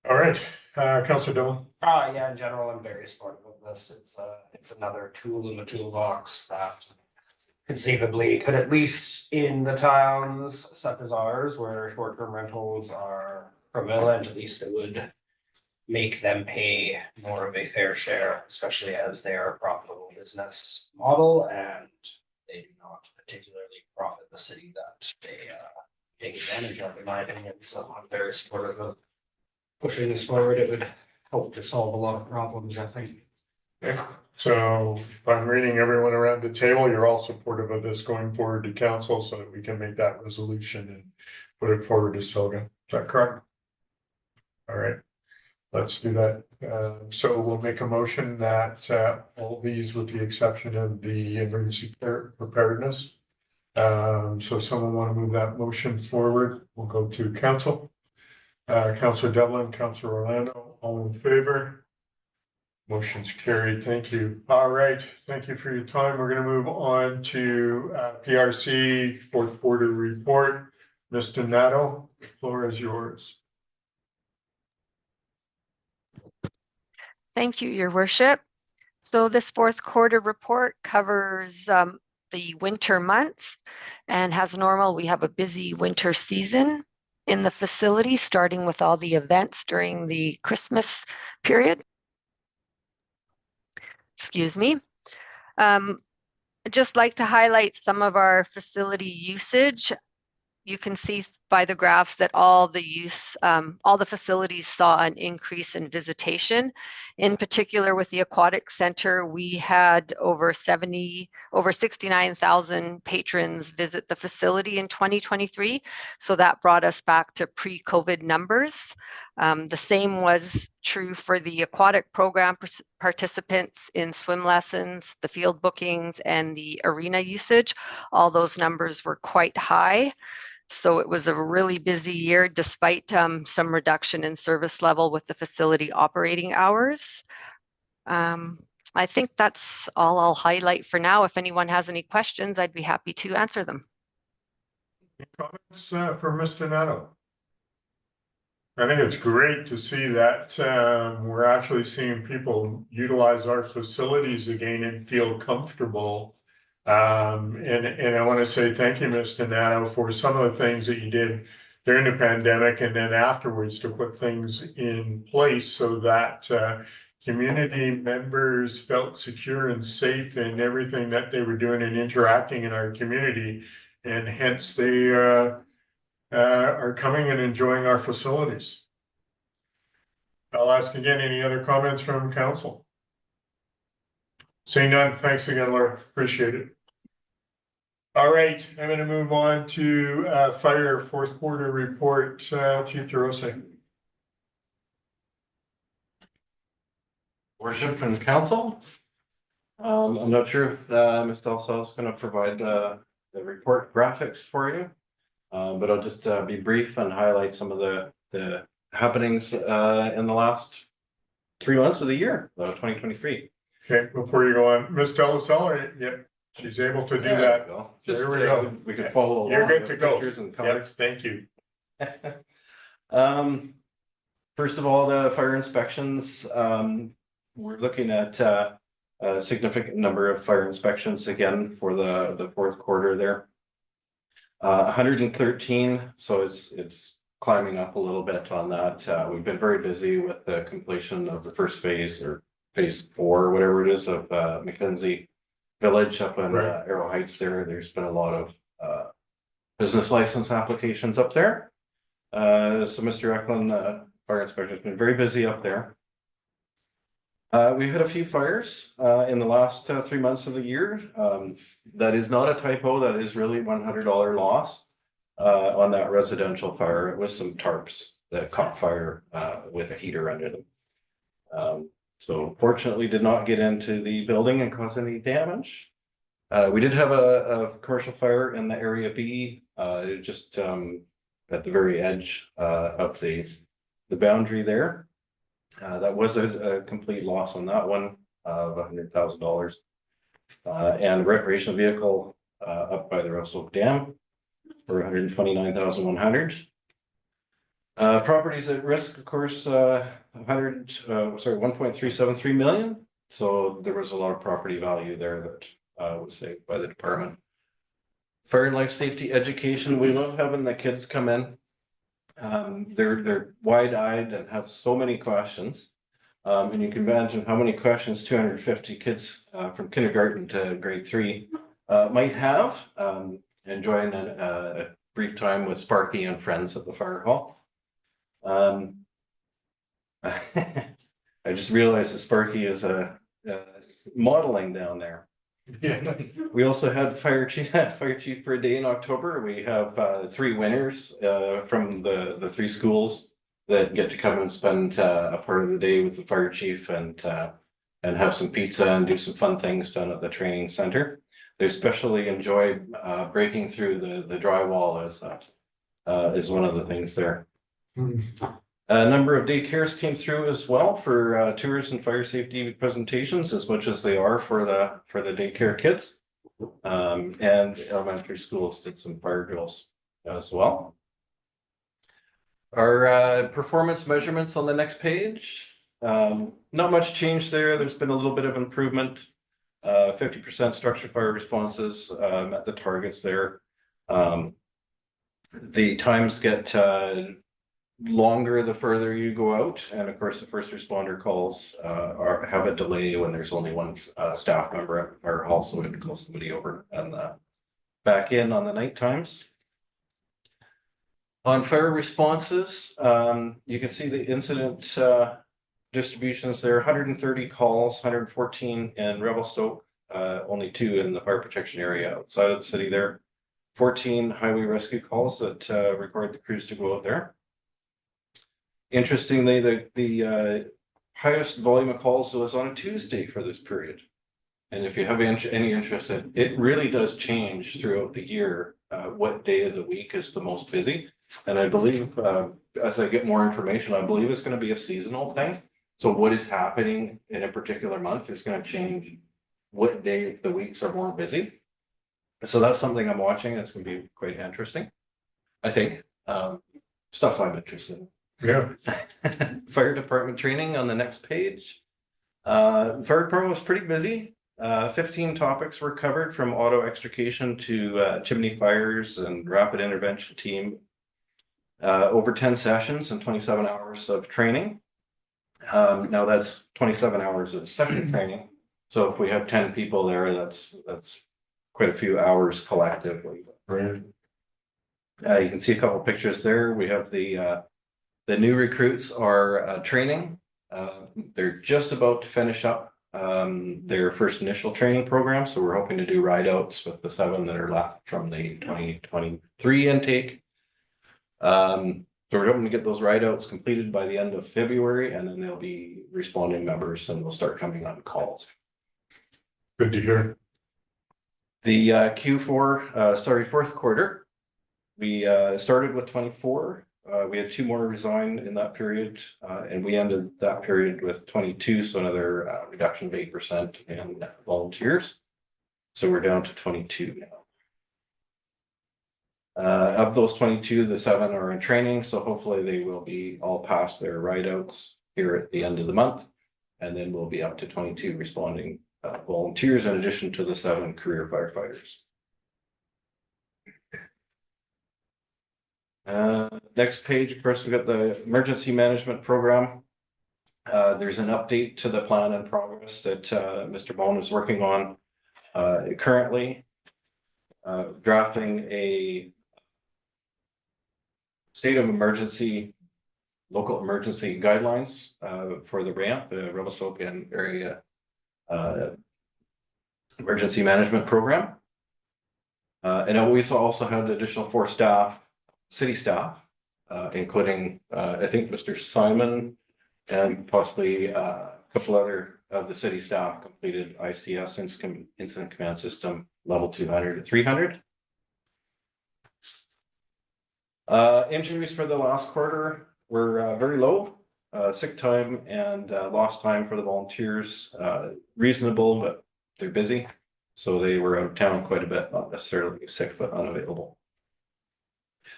All right, Councillor Dillon. Yeah, in general, I'm very supportive of this. It's another tool in the toolbox that conceivably could, at least in the towns such as ours, where short-term rentals are prevalent, at least it would make them pay more of a fair share, especially as they are a profitable business model and they do not particularly profit the city that they take advantage of, in my opinion. So I'm very supportive of pushing this forward. It would help to solve a lot of problems, I think. Okay. So if I'm reading everyone around the table, you're all supportive of this going forward to council so that we can make that resolution and put it forward to Silga. Is that correct? All right, let's do that. So we'll make a motion that all these, with the exception of the emergency preparedness. So someone want to move that motion forward? We'll go to council. Councillor Devlin, Councillor Orlando, all in favor? Motion's carried. Thank you. All right. Thank you for your time. We're going to move on to PRC fourth quarter report. Mr. Nato, the floor is yours. Thank you, Your Worship. So this fourth quarter report covers the winter months, and as normal, we have a busy winter season in the facility, starting with all the events during the Christmas period. Excuse me. I'd just like to highlight some of our facility usage. You can see by the graphs that all the facilities saw an increase in visitation. In particular, with the Aquatic Center, we had over 69,000 patrons visit the facility in 2023. So that brought us back to pre-COVID numbers. The same was true for the aquatic program participants in swim lessons, the field bookings, and the arena usage. All those numbers were quite high. So it was a really busy year despite some reduction in service level with the facility operating hours. I think that's all I'll highlight for now. If anyone has any questions, I'd be happy to answer them. Any comments for Mr. Nato? I think it's great to see that we're actually seeing people utilize our facilities again and feel comfortable. And I want to say thank you, Mr. Nato, for some of the things that you did during the pandemic and then afterwards to put things in place so that community members felt secure and safe in everything that they were doing and interacting in our community. And hence they are coming and enjoying our facilities. I'll ask again, any other comments from council? Seeing none, thanks again, Laura. Appreciate it. All right, I'm going to move on to fire fourth quarter report. Chief Jarose. Worship and council. I'm not sure if Ms. Delsal is going to provide the report graphics for you, but I'll just be brief and highlight some of the happenings in the last 3 months of the year, 2023. Okay, before you go on, Ms. Delsal, yep, she's able to do that. Just, there we go. We can follow along. You're good to go. And colors. Yes, thank you. First of all, the fire inspections. We're looking at a significant number of fire inspections again for the fourth quarter there. 113, so it's climbing up a little bit on that. We've been very busy with the completion of the first phase or phase 4, whatever it is, of Mackenzie Village up in Arrow Heights there. There's been a lot of business license applications up there. So Mr. Eklund, fire inspector, has been very busy up there. We've had a few fires in the last 3 months of the year. That is not a typo. That is really $100 loss on that residential fire. It was some tarps that caught fire with a heater under them. So fortunately did not get into the building and cause any damage. We did have a commercial fire in the area B, just at the very edge of the boundary there. That was a complete loss on that one of $100,000. And recreational vehicle up by the Rest Oak Dam for $129,100. Properties at risk, of course, 1.373 million. So there was a lot of property value there that was saved by the department. Fire and life safety education. We love having the kids come in. They're wide-eyed and have so many questions. And you can imagine how many questions 250 kids from kindergarten to grade 3 might have. Enjoying a brief time with Sparky and friends at the fire hall. I just realized that Sparky is modeling down there. Yeah. We also had fire chief for a day in October. We have 3 winners from the 3 schools that get to come and spend a part of the day with the fire chief and have some pizza and do some fun things down at the training center. They especially enjoy breaking through the drywall, as that is one of the things there. A number of daycares came through as well for tours and fire safety presentations, as much as they are for the daycare kids. And elementary schools did some fire drills as well. Our performance measurements on the next page. Not much change there. There's been a little bit of improvement. 50% structured fire responses met the targets there. The times get longer the further you go out, and of course the first responder calls have a delay when there's only one staff member at our hall, so we have to call somebody over and back in on the night times. On fire responses, you can see the incident distributions there. 130 calls, 114 in Revelstoke, only 2 in the fire protection area outside of the city there. 14 highway rescue calls that required the crews to go out there. Interestingly, the highest volume of calls was on a Tuesday for this period. And if you have any interest, it really does change throughout the year what day of the week is the most busy. And I believe as I get more information, I believe it's going to be a seasonal thing. So what is happening in a particular month is going to change what day of the weeks are more busy. So that's something I'm watching. That's going to be quite interesting, I think. Stuff I'm interested in. Yeah. Fire department training on the next page. Fire department was pretty busy. 15 topics were covered, from auto extrication to chimney fires and rapid intervention team. Over 10 sessions and 27 hours of training. Now that's 27 hours of session training. So if we have 10 people there, that's quite a few hours collectively. Right. You can see a couple pictures there. We have the new recruits are training. They're just about to finish up their first initial training program. So we're hoping to do ride outs with the 7 that are left from the 2023 intake. So we're hoping to get those ride outs completed by the end of February, and then they'll be responding members and they'll start coming on calls. Good to hear. The fourth quarter, we started with 24. We had 2 more resign in that period, and we ended that period with 22, so another reduction of 8% in volunteers. So we're down to 22 now. Of those 22, the 7 are in training, so hopefully they will be all past their ride outs here at the end of the month, and then we'll be up to 22 responding volunteers in addition to the 7 career firefighters. Next page, of course, we've got the emergency management program. There's an update to the plan and progress that Mr. Bone is working on currently, drafting a state of emergency, local emergency guidelines for the RAMP, the Revelstoke and Area Emergency Management Program. And we also had additional 4 staff, city staff, including I think Mr. Simon and possibly a couple other of the city staff completed ICS Incident Command System level 200 to 300. Injuries for the last quarter were very low. Sick time and lost time for the volunteers, reasonable, but they're busy. So they were out of town quite a bit, not necessarily sick, but unavailable.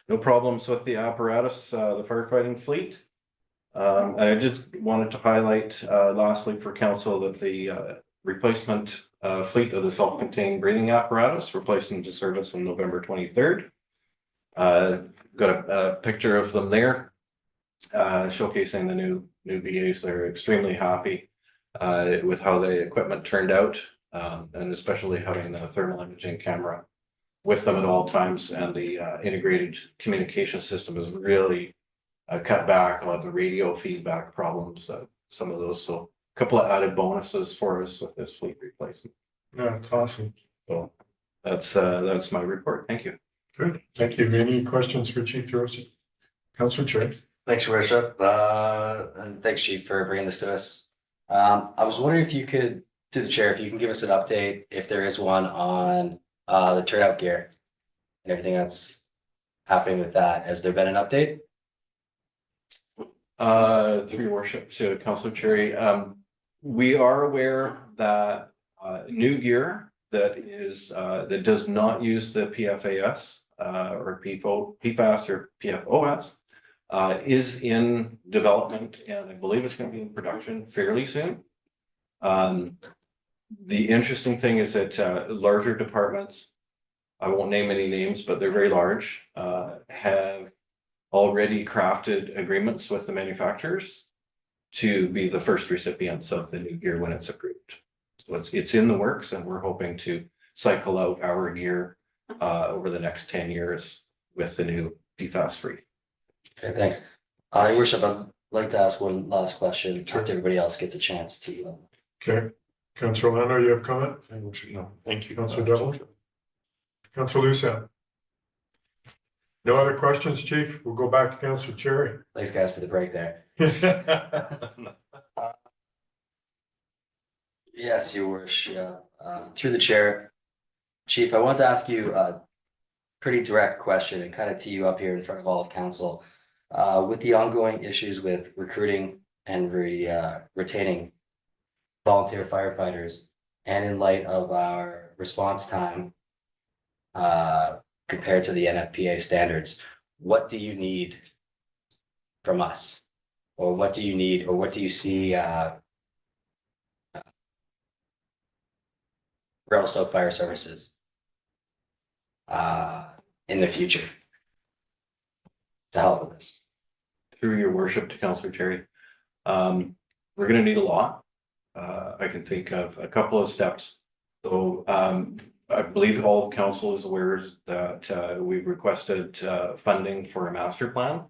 No problems with the apparatus, the firefighting fleet. And I just wanted to highlight lastly for council that the replacement fleet of the self-contained breathing apparatus replaced into service on November 23rd. Got a picture of them there, showcasing the new BAs. They're extremely happy with how the equipment turned out, and especially having the thermal imaging camera with them at all times, and the integrated communication system has really cut back on the radio feedback problems, some of those. So couple of added bonuses for us with this fleet replacement. Yeah, it's awesome. So that's my report. Thank you. Good. Thank you. Any questions for Chief DeRosa? Councillor Chair. Thanks, your worship, and thanks, Chief, for bringing this to us. I was wondering if you could, to the chair, if you can give us an update, if there is one, on the turnout gear and everything that's happening with that. Has there been an update? Through your worship to Councillor Cherry, we are aware that new gear that is that does not use the PFAS or PFAS or PFOS is in development, and I believe it's going to be in production fairly soon. The interesting thing is that larger departments, I won't name any names, but they're very large, have already crafted agreements with the manufacturers to be the first recipients of the new gear when it's approved. So it's in the works, and we're hoping to cycle out our gear over the next 10 years with the new PFAS free. Okay, thanks. Your worship, I'd like to ask one last question after everybody else gets a chance to. Okay. Councillor Lando, you have comment? No, thank you. Councillor Devlin? Councillor Lucien? No other questions, Chief? We'll go back to Councillor Cherry. Thanks, guys, for the break there. Yes, your worship. Through the chair, Chief, I want to ask you a pretty direct question and kind of tee you up here in front of all of council. With the ongoing issues with recruiting and retaining volunteer firefighters, and in light of our response time compared to the NFPA standards, what do you need from us? Or what do you need, or what do you see Revelstoke Fire Services in the future to help with this? Through your worship to Councillor Cherry, we're going to need a lot. I can think of a couple of steps. So I believe all of council is aware that we've requested funding for a master plan.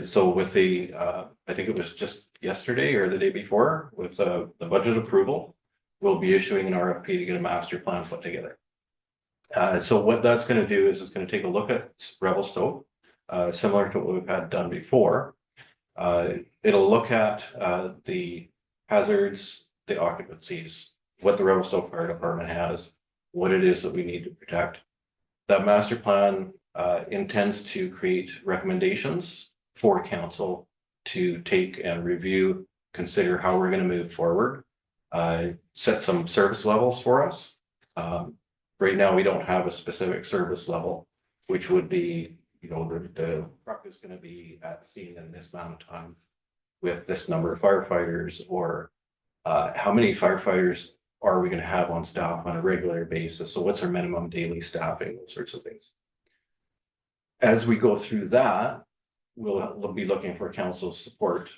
So with the, I think it was just yesterday or the day before, with the budget approval, we'll be issuing an RFP to get a master plan put together. So what that's going to do is it's going to take a look at Revelstoke, similar to what we've had done before. It'll look at the hazards, the occupancies, what the Revelstoke Fire Department has, what it is that we need to protect. That master plan intends to create recommendations for council to take and review, consider how we're going to move forward, set some service levels for us. Right now, we don't have a specific service level, which would be, you know, the truck is going to be at scene in this amount of time with this number of firefighters, or how many firefighters are we going to have on staff on a regular basis? So what's our minimum daily staffing, those sorts of things. As we go through that, we'll be looking for council's support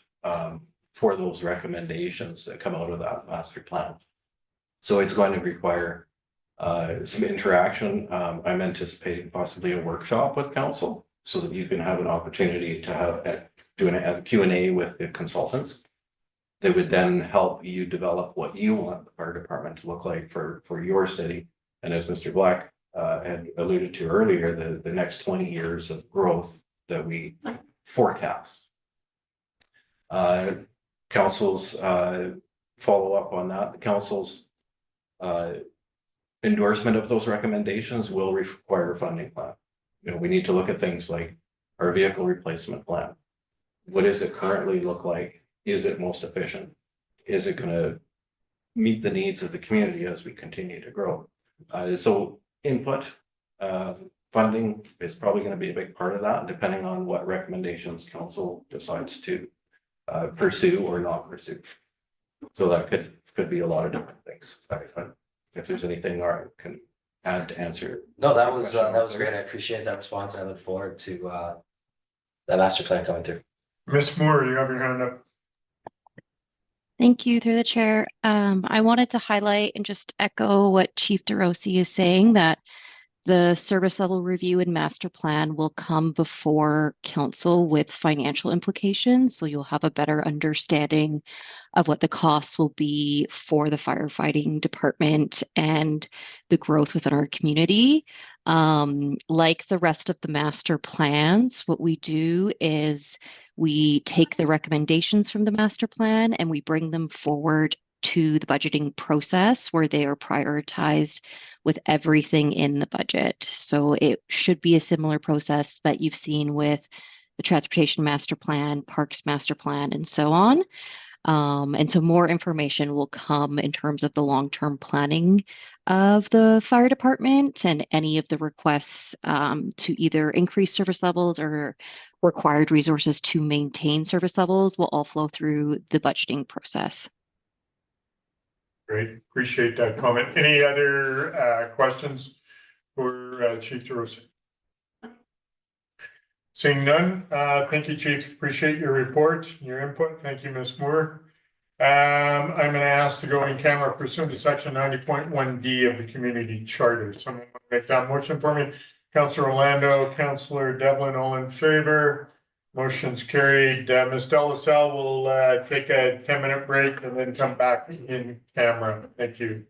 for those recommendations that come out of that master plan. So it's going to require some interaction. I'm anticipating possibly a workshop with council so that you can have an opportunity to have a Q&A with the consultants. They would then help you develop what you want the fire department to look like for your city. And as Mr. Black had alluded to earlier, the next 20 years of growth that we forecast. Council's follow up on that. The council's endorsement of those recommendations will require a funding plan. You know, we need to look at things like our vehicle replacement plan. What does it currently look like? Is it most efficient? Is it going to meet the needs of the community as we continue to grow? So input, funding is probably going to be a big part of that, depending on what recommendations council decides to pursue or not pursue. So that could be a lot of different things. If there's anything I can add to answer. No, that was great. I appreciate that response. I look forward to that master plan coming through. Ms. Moore, you have your hand up. Thank you, through the chair. I wanted to highlight and just echo what Chief DeRosa is saying, that The service level review and master plan will come before council with financial implications. So you'll have a better understanding of what the costs will be for the firefighting department and the growth within our community. Like the rest of the master plans, what we do is we take the recommendations from the master plan and we bring them forward to the budgeting process where they are prioritized with everything in the budget. So it should be a similar process that you've seen with the transportation master plan, parks master plan, and so on. And so more information will come in terms of the long-term planning of the fire department, and any of the requests to either increase service levels or required resources to maintain service levels will all flow through the budgeting process. Great, appreciate that comment. Any other questions for Chief DeRosa? Seeing none, thank you, Chief. Appreciate your report, your input. Thank you, Ms. Moore. I'm gonna ask to go in camera pursuant to section 90.1D of the community charter. Someone wanna make that motion for me? Councillor Orlando, Councillor Devlin, all in favor? Motion's carried. Ms. Delassalle will take a 10-minute break and then come back in camera. Thank you.